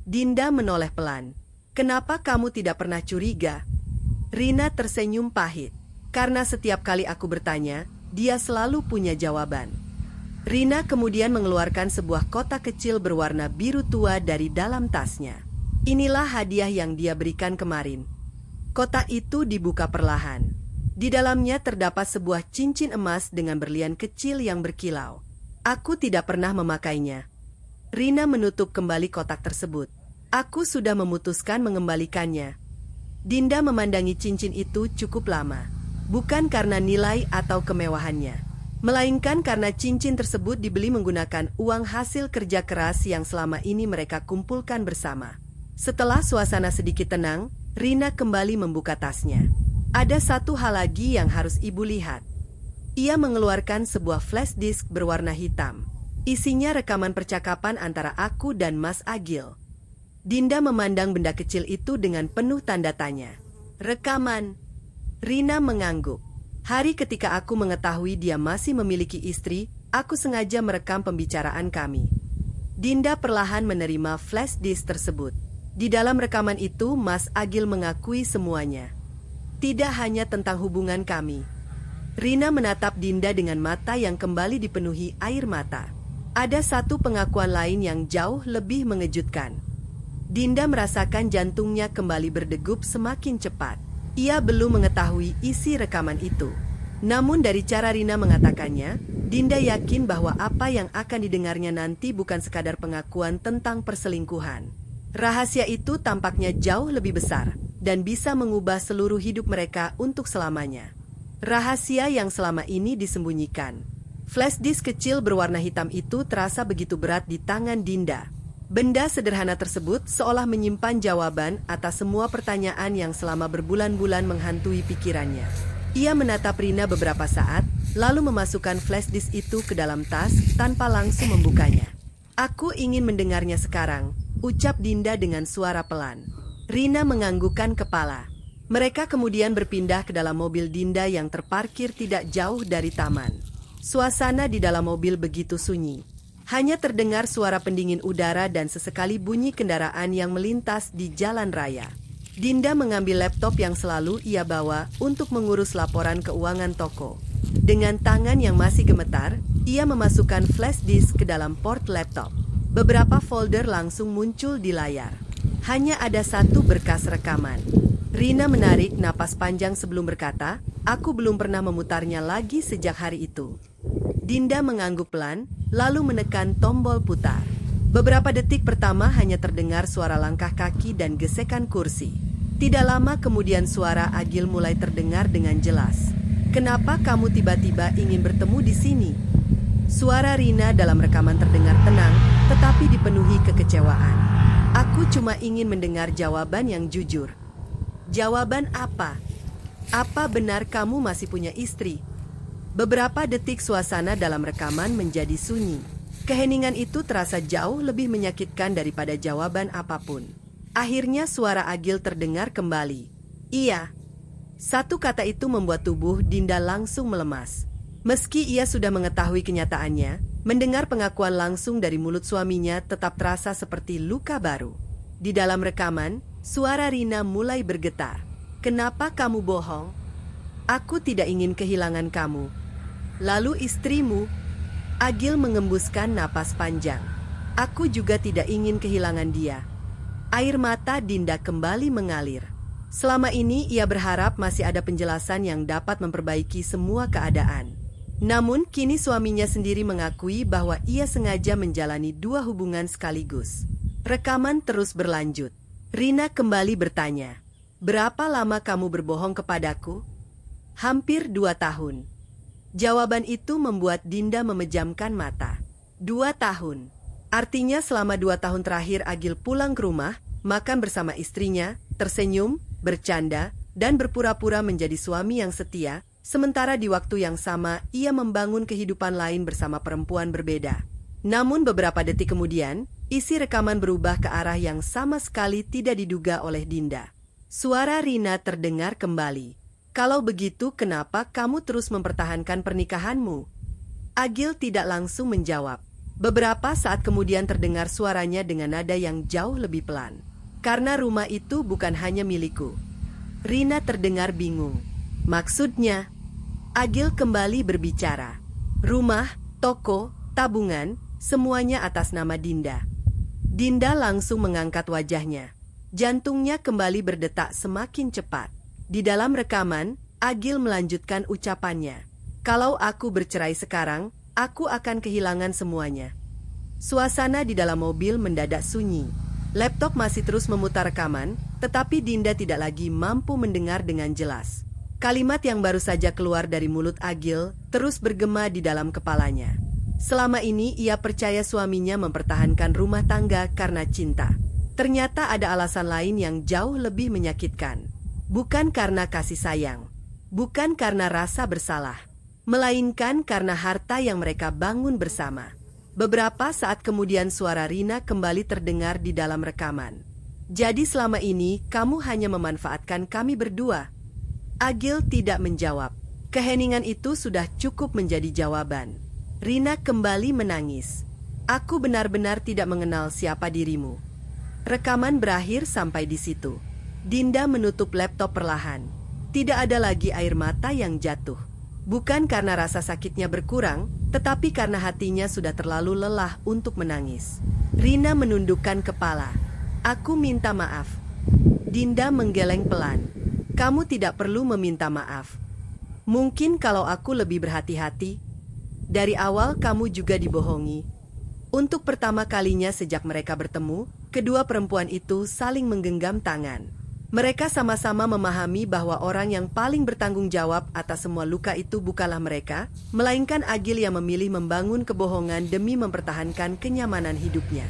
Dinda menoleh pelan. Kenapa kamu tidak pernah curiga? Rina tersenyum pahit. Karena setiap kali aku bertanya, dia selalu punya jawaban. Rina kemudian mengeluarkan sebuah kotak kecil berwarna biru tua dari dalam tasnya. Inilah hadiah yang dia berikan kemarin. Kotak itu dibuka perlahan. Di dalamnya terdapat sebuah cincin emas dengan berlian kecil yang berkilau. Aku tidak pernah memakainya. Rina menutup kembali kotak tersebut. Aku sudah memutuskan mengembalikannya. Dinda memandangi cincin itu cukup lama. Bukan karena nilai atau kemewahannya, melainkan karena cincin tersebut dibeli menggunakan uang hasil kerja keras yang selama ini mereka kumpulkan bersama. Setelah suasana sedikit tenang, Rina kembali membuka tasnya. Ada satu hal lagi yang harus ibu lihat. Ia mengeluarkan sebuah flash disk berwarna hitam. Isinya rekaman percakapan antara aku dan Mas Agil. Dinda memandang benda kecil itu dengan penuh tanda tanya. Rekaman. Rina mengangguk. Hari ketika aku mengetahui dia masih memiliki istri, aku sengaja merekam pembicaraan kami. Dinda perlahan menerima flash disk tersebut. Di dalam rekaman itu, Mas Agil mengakui semuanya. Tidak hanya tentang hubungan kami. Rina menatap Dinda dengan mata yang kembali dipenuhi air mata. Ada satu pengakuan lain yang jauh lebih mengejutkan. Dinda merasakan jantungnya kembali berdegup semakin cepat. Ia belum mengetahui isi rekaman itu. Namun dari cara Rina mengatakannya, Dinda yakin bahwa apa yang akan didengarnya nanti bukan sekadar pengakuan tentang perselingkuhan. Rahasia itu tampaknya jauh lebih besar dan bisa mengubah seluruh hidup mereka untuk selamanya. Rahasia yang selama ini disembunyikan. Flash disk kecil berwarna hitam itu terasa begitu berat di tangan Dinda. Benda sederhana tersebut seolah menyimpan jawaban atas semua pertanyaan yang selama berbulan-bulan menghantui pikirannya. Ia menatap Rina beberapa saat, lalu memasukkan flash disk itu ke dalam tas tanpa langsung membukanya. Aku ingin mendengarnya sekarang, ucap Dinda dengan suara pelan. Rina menganggukkan kepala. Mereka kemudian berpindah ke dalam mobil Dinda yang terparkir tidak jauh dari taman. Suasana di dalam mobil begitu sunyi. Hanya terdengar suara pendingin udara dan sesekali bunyi kendaraan yang melintas di jalan raya. Dinda mengambil laptop yang selalu ia bawa untuk mengurus laporan keuangan toko. Dengan tangan yang masih gemetar, ia memasukkan flash disk ke dalam port laptop. Beberapa folder langsung muncul di layar. Hanya ada satu berkas rekaman. Rina menarik napas panjang sebelum berkata, "Aku belum pernah memutarnya lagi sejak hari itu." Dinda mengangguk pelan, lalu menekan tombol putar. Beberapa detik pertama hanya terdengar suara langkah kaki dan gesekan kursi. Tidak lama kemudian suara Agil mulai terdengar dengan jelas. "Kenapa kamu tiba-tiba ingin bertemu di sini?" Suara Rina dalam rekaman terdengar tenang, tetapi dipenuhi kekecewaan. "Aku cuma ingin mendengar jawaban yang jujur." "Jawaban apa? Apa benar kamu masih punya istri?" Beberapa detik suasana dalam rekaman menjadi sunyi. Keheningan itu terasa jauh lebih menyakitkan daripada jawaban apapun. Akhirnya suara Agil terdengar kembali. "Iya." Satu kata itu membuat tubuh Dinda langsung melemas. Meski ia sudah mengetahui kenyataannya, mendengar pengakuan langsung dari mulut suaminya tetap terasa seperti luka baru. Di dalam rekaman, suara Rina mulai bergetar. "Kenapa kamu bohong? Aku tidak ingin kehilangan kamu." "Lalu istrimu?" Agil mengembuskan napas panjang. "Aku juga tidak ingin kehilangan dia." Air mata Dinda kembali mengalir. Selama ini ia berharap masih ada penjelasan yang dapat memperbaiki semua keadaan. Namun kini suaminya sendiri mengakui bahwa ia sengaja menjalani dua hubungan sekaligus. Rekaman terus berlanjut. Rina kembali bertanya, "Berapa lama kamu berbohong kepadaku?" "Hampir 2 tahun." Jawaban itu membuat Dinda memejamkan mata. 2 tahun. Artinya selama 2 tahun terakhir Agil pulang ke rumah, makan bersama istrinya, tersenyum, bercanda, dan berpura-pura menjadi suami yang setia, sementara di waktu yang sama ia membangun kehidupan lain bersama perempuan berbeda. Namun beberapa detik kemudian, isi rekaman berubah ke arah yang sama sekali tidak diduga oleh Dinda. Suara Rina terdengar kembali. "Kalau begitu kenapa kamu terus mempertahankan pernikahanmu?" Agil tidak langsung menjawab. Beberapa saat kemudian terdengar suaranya dengan nada yang jauh lebih pelan. "Karena rumah itu bukan hanya milikku." Rina terdengar bingung. "Maksudnya?" Agil kembali berbicara. "Rumah, toko, tabungan, semuanya atas nama Dinda." Dinda langsung mengangkat wajahnya. Jantungnya kembali berdetak semakin cepat. Di dalam rekaman, Agil melanjutkan ucapannya. "Kalau aku bercerai sekarang, aku akan kehilangan semuanya." Suasana di dalam mobil mendadak sunyi. Laptop masih terus memutar rekaman, tetapi Dinda tidak lagi mampu mendengar dengan jelas. Kalimat yang baru saja keluar dari mulut Agil terus bergema di dalam kepalanya. Selama ini ia percaya suaminya mempertahankan rumah tangga karena cinta. Ternyata ada alasan lain yang jauh lebih menyakitkan. Bukan karena kasih sayang, bukan karena rasa bersalah, melainkan karena harta yang mereka bangun bersama. Beberapa saat kemudian suara Rina kembali terdengar di dalam rekaman. "Jadi selama ini kamu hanya memanfaatkan kami berdua?" Agil tidak menjawab. Keheningan itu sudah cukup menjadi jawaban. Rina kembali menangis. "Aku benar-benar tidak mengenal siapa dirimu." Rekaman berakhir sampai di situ. Dinda menutup laptop perlahan. Tidak ada lagi air mata yang jatuh. Bukan karena rasa sakitnya berkurang, tetapi karena hatinya sudah terlalu lelah untuk menangis. Rina menundukkan kepala. "Aku minta maaf." Dinda menggeleng pelan. "Kamu tidak perlu meminta maaf. Mungkin kalau aku lebih berhati-hati. Dari awal kamu juga dibohongi." Untuk pertama kalinya sejak mereka bertemu, kedua perempuan itu saling menggenggam tangan. Mereka sama-sama memahami bahwa orang yang paling bertanggung jawab atas semua luka itu bukanlah mereka, melainkan Agil yang memilih membangun kebohongan demi mempertahankan kenyamanan hidupnya.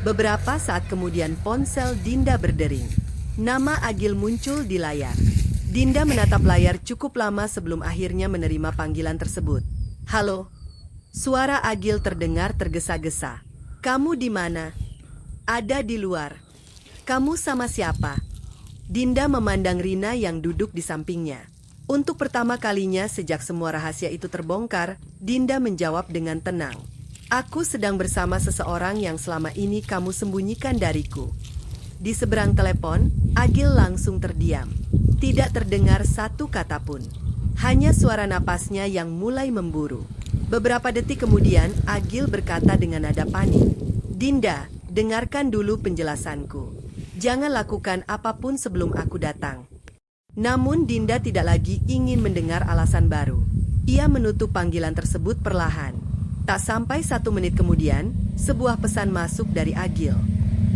Beberapa saat kemudian ponsel Dinda berdering. Nama Agil muncul di layar. Dinda menatap layar cukup lama sebelum akhirnya menerima panggilan tersebut. "Halo." Suara Agil terdengar tergesa-gesa. "Kamu di mana?" "Ada di luar." "Kamu sama siapa?" Dinda memandang Rina yang duduk di sampingnya. Untuk pertama kalinya sejak semua rahasia itu terbongkar, Dinda menjawab dengan tenang. "Aku sedang bersama seseorang yang selama ini kamu sembunyikan dariku." Di seberang telepon, Agil langsung terdiam. Tidak terdengar satu kata pun. Hanya suara napasnya yang mulai memburu. Beberapa detik kemudian, Agil berkata dengan nada panik. "Dinda, dengarkan dulu penjelasanku. Jangan lakukan apapun sebelum aku datang." Namun Dinda tidak lagi ingin mendengar alasan baru. Ia menutup panggilan tersebut perlahan. Tak sampai 1 menit kemudian, sebuah pesan masuk dari Agil.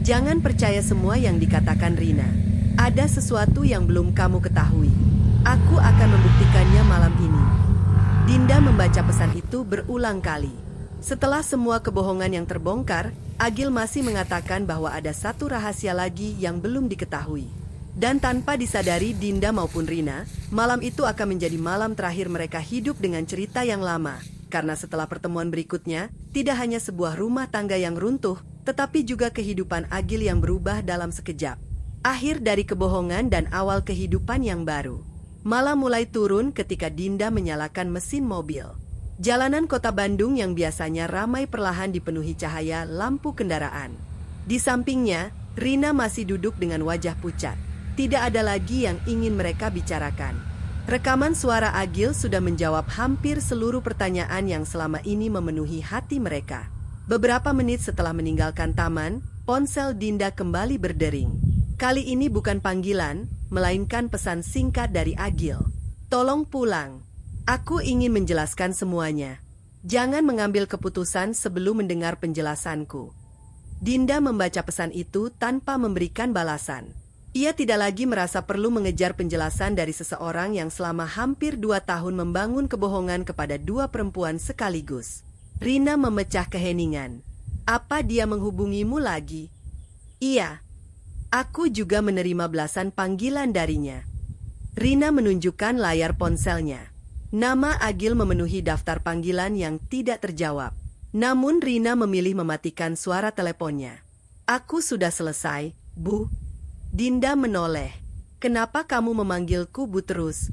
"Jangan percaya semua yang dikatakan Rina. Ada sesuatu yang belum kamu ketahui. Aku akan membuktikannya malam ini." Dinda membaca pesan itu berulang kali. Setelah semua kebohongan yang terbongkar, Agil masih mengatakan bahwa ada satu rahasia lagi yang belum diketahui. Dan tanpa disadari Dinda maupun Rina, malam itu akan menjadi malam terakhir mereka hidup dengan cerita yang lama. Karena setelah pertemuan berikutnya, tidak hanya sebuah rumah tangga yang runtuh, tetapi juga kehidupan Agil yang berubah dalam sekejap. Akhir dari kebohongan dan awal kehidupan yang baru. Malam mulai turun ketika Dinda menyalakan mesin mobil. Jalanan kota Bandung yang biasanya ramai perlahan dipenuhi cahaya lampu kendaraan. Di sampingnya, Rina masih duduk dengan wajah pucat. Tidak ada lagi yang ingin mereka bicarakan. Rekaman suara Agil sudah menjawab hampir seluruh pertanyaan yang selama ini memenuhi hati mereka. Beberapa menit setelah meninggalkan taman, Ponsel Dinda kembali berdering. Kali ini bukan panggilan, melainkan pesan singkat dari Agil. Tolong pulang. Aku ingin menjelaskan semuanya. Jangan mengambil keputusan sebelum mendengar penjelasanku. Dinda membaca pesan itu tanpa memberikan balasan. Ia tidak lagi merasa perlu mengejar penjelasan dari seseorang yang selama hampir 2 tahun membangun kebohongan kepada 2 perempuan sekaligus. Rina memecah keheningan. Apa dia menghubungimu lagi? Iya. Aku juga menerima belasan panggilan darinya. Rina menunjukkan layar ponselnya. Nama Agil memenuhi daftar panggilan yang tidak terjawab. Namun Rina memilih mematikan suara teleponnya. Aku sudah selesai, Bu. Dinda menoleh. Kenapa kamu memanggilku Bu terus?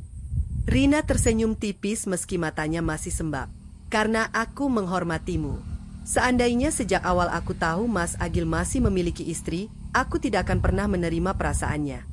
Rina tersenyum tipis meski matanya masih sembab. Karena aku menghormatimu. Seandainya sejak awal aku tahu Mas Agil masih memiliki istri, aku tidak akan pernah menerima perasaannya.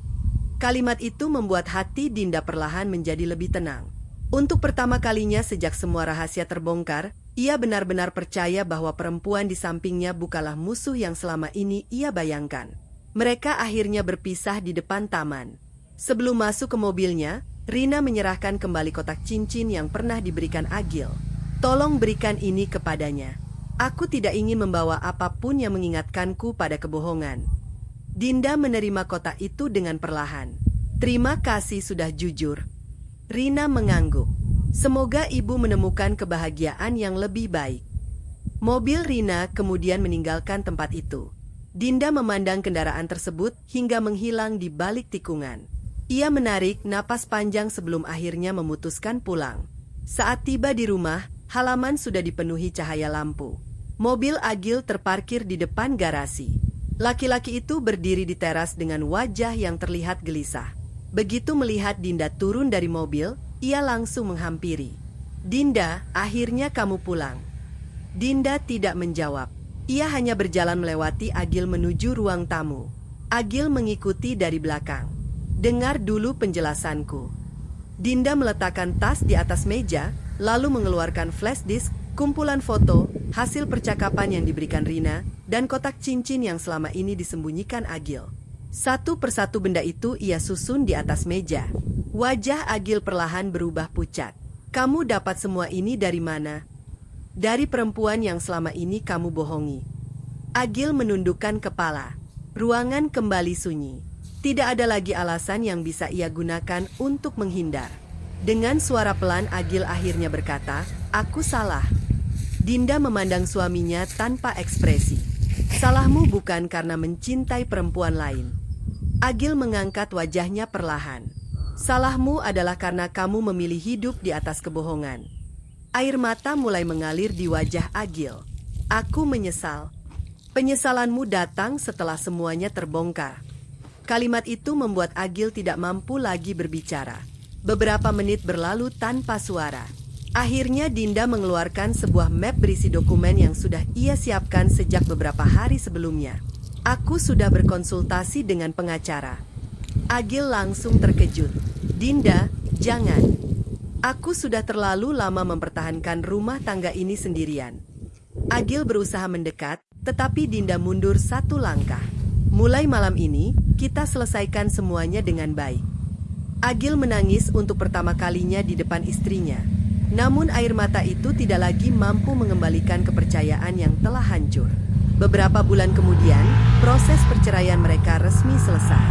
Kalimat itu membuat hati Dinda perlahan menjadi lebih tenang. Untuk pertama kalinya sejak semua rahasia terbongkar, ia benar-benar percaya bahwa perempuan di sampingnya bukanlah musuh yang selama ini ia bayangkan. Mereka akhirnya berpisah di depan taman. Sebelum masuk ke mobilnya, Rina menyerahkan kembali kotak cincin yang pernah diberikan Agil. Tolong berikan ini kepadanya. Aku tidak ingin membawa apapun yang mengingatkanku pada kebohongan. Dinda menerima kotak itu dengan perlahan. Terima kasih sudah jujur. Rina mengangguk. Semoga ibu menemukan kebahagiaan yang lebih baik. Mobil Rina kemudian meninggalkan tempat itu. Dinda memandang kendaraan tersebut hingga menghilang di balik tikungan. Ia menarik napas panjang sebelum akhirnya memutuskan pulang. Saat tiba di rumah, halaman sudah dipenuhi cahaya lampu. Mobil Agil terparkir di depan garasi. Laki-laki itu berdiri di teras dengan wajah yang terlihat gelisah. Begitu melihat Dinda turun dari mobil, ia langsung menghampiri. Dinda, akhirnya kamu pulang. Dinda tidak menjawab. Ia hanya berjalan melewati Agil menuju ruang tamu. Agil mengikuti dari belakang. Dengar dulu penjelasanku. Dinda meletakkan tas di atas meja, lalu mengeluarkan flash disk, kumpulan foto, hasil percakapan yang diberikan Rina, dan kotak cincin yang selama ini disembunyikan Agil. Satu persatu benda itu ia susun di atas meja. Wajah Agil perlahan berubah pucat. Kamu dapat semua ini dari mana? Dari perempuan yang selama ini kamu bohongi. Agil menundukkan kepala. Ruangan kembali sunyi. Tidak ada lagi alasan yang bisa ia gunakan untuk menghindar. Dengan suara pelan Agil akhirnya berkata, aku salah. Dinda memandang suaminya tanpa ekspresi. Salahmu bukan karena mencintai perempuan lain. Agil mengangkat wajahnya perlahan. Salahmu adalah karena kamu memilih hidup di atas kebohongan. Air mata mulai mengalir di wajah Agil. Aku menyesal. Penyesalanmu datang setelah semuanya terbongkar. Kalimat itu membuat Agil tidak mampu lagi berbicara. Beberapa menit berlalu tanpa suara. Akhirnya Dinda mengeluarkan sebuah map berisi dokumen yang sudah ia siapkan sejak beberapa hari sebelumnya. Aku sudah berkonsultasi dengan pengacara. Agil langsung terkejut. Dinda, jangan. Aku sudah terlalu lama mempertahankan rumah tangga ini sendirian. Agil berusaha mendekat, tetapi Dinda mundur satu langkah. Mulai malam ini, kita selesaikan semuanya dengan baik. Agil menangis untuk pertama kalinya di depan istrinya. Namun air mata itu tidak lagi mampu mengembalikan kepercayaan yang telah hancur. Beberapa bulan kemudian, proses perceraian mereka resmi selesai.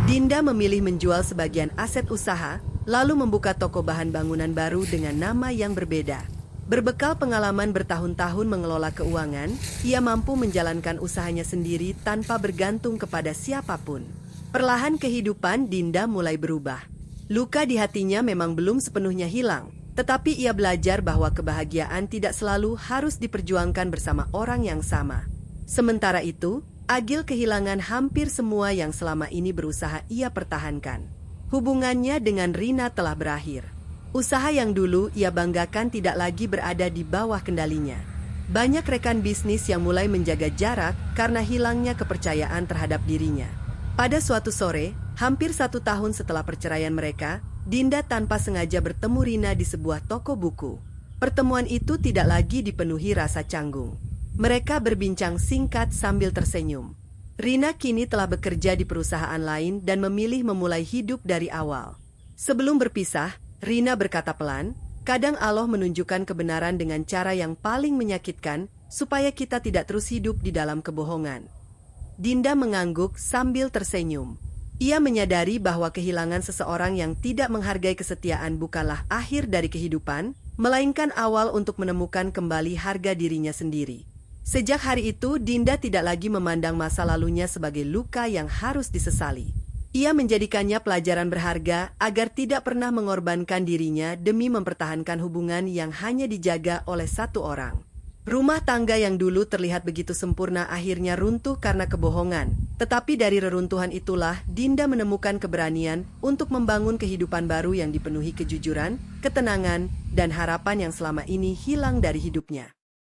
Dinda memilih menjual sebagian aset usaha, lalu membuka toko bahan bangunan baru dengan nama yang berbeda. Berbekal pengalaman bertahun-tahun mengelola keuangan, ia mampu menjalankan usahanya sendiri tanpa bergantung kepada siapapun. Perlahan kehidupan Dinda mulai berubah. Luka di hatinya memang belum sepenuhnya hilang, tetapi ia belajar bahwa kebahagiaan tidak selalu harus diperjuangkan bersama orang yang sama. Sementara itu, Agil kehilangan hampir semua yang selama ini berusaha ia pertahankan. Hubungannya dengan Rina telah berakhir. Usaha yang dulu ia banggakan tidak lagi berada di bawah kendalinya. Banyak rekan bisnis yang mulai menjaga jarak karena hilangnya kepercayaan terhadap dirinya. Pada suatu sore, hampir 1 tahun setelah perceraian mereka, Dinda tanpa sengaja bertemu Rina di sebuah toko buku. Pertemuan itu tidak lagi dipenuhi rasa canggung. Mereka berbincang singkat sambil tersenyum. Rina kini telah bekerja di perusahaan lain dan memilih memulai hidup dari awal. Sebelum berpisah, Rina berkata pelan, "Kadang Allah menunjukkan kebenaran dengan cara yang paling menyakitkan, supaya kita tidak terus hidup di dalam kebohongan." Dinda mengangguk sambil tersenyum. Ia menyadari bahwa kehilangan seseorang yang tidak menghargai kesetiaan bukanlah akhir dari kehidupan, melainkan awal untuk menemukan kembali harga dirinya sendiri. Sejak hari itu, Dinda tidak lagi memandang masa lalunya sebagai luka yang harus disesali. Ia menjadikannya pelajaran berharga agar tidak pernah mengorbankan dirinya demi mempertahankan hubungan yang hanya dijaga oleh satu orang. Rumah tangga yang dulu terlihat begitu sempurna akhirnya runtuh karena kebohongan. Tetapi dari reruntuhan itulah Dinda menemukan keberanian untuk membangun kehidupan baru yang dipenuhi kejujuran, ketenangan, dan harapan yang selama ini hilang dari hidupnya.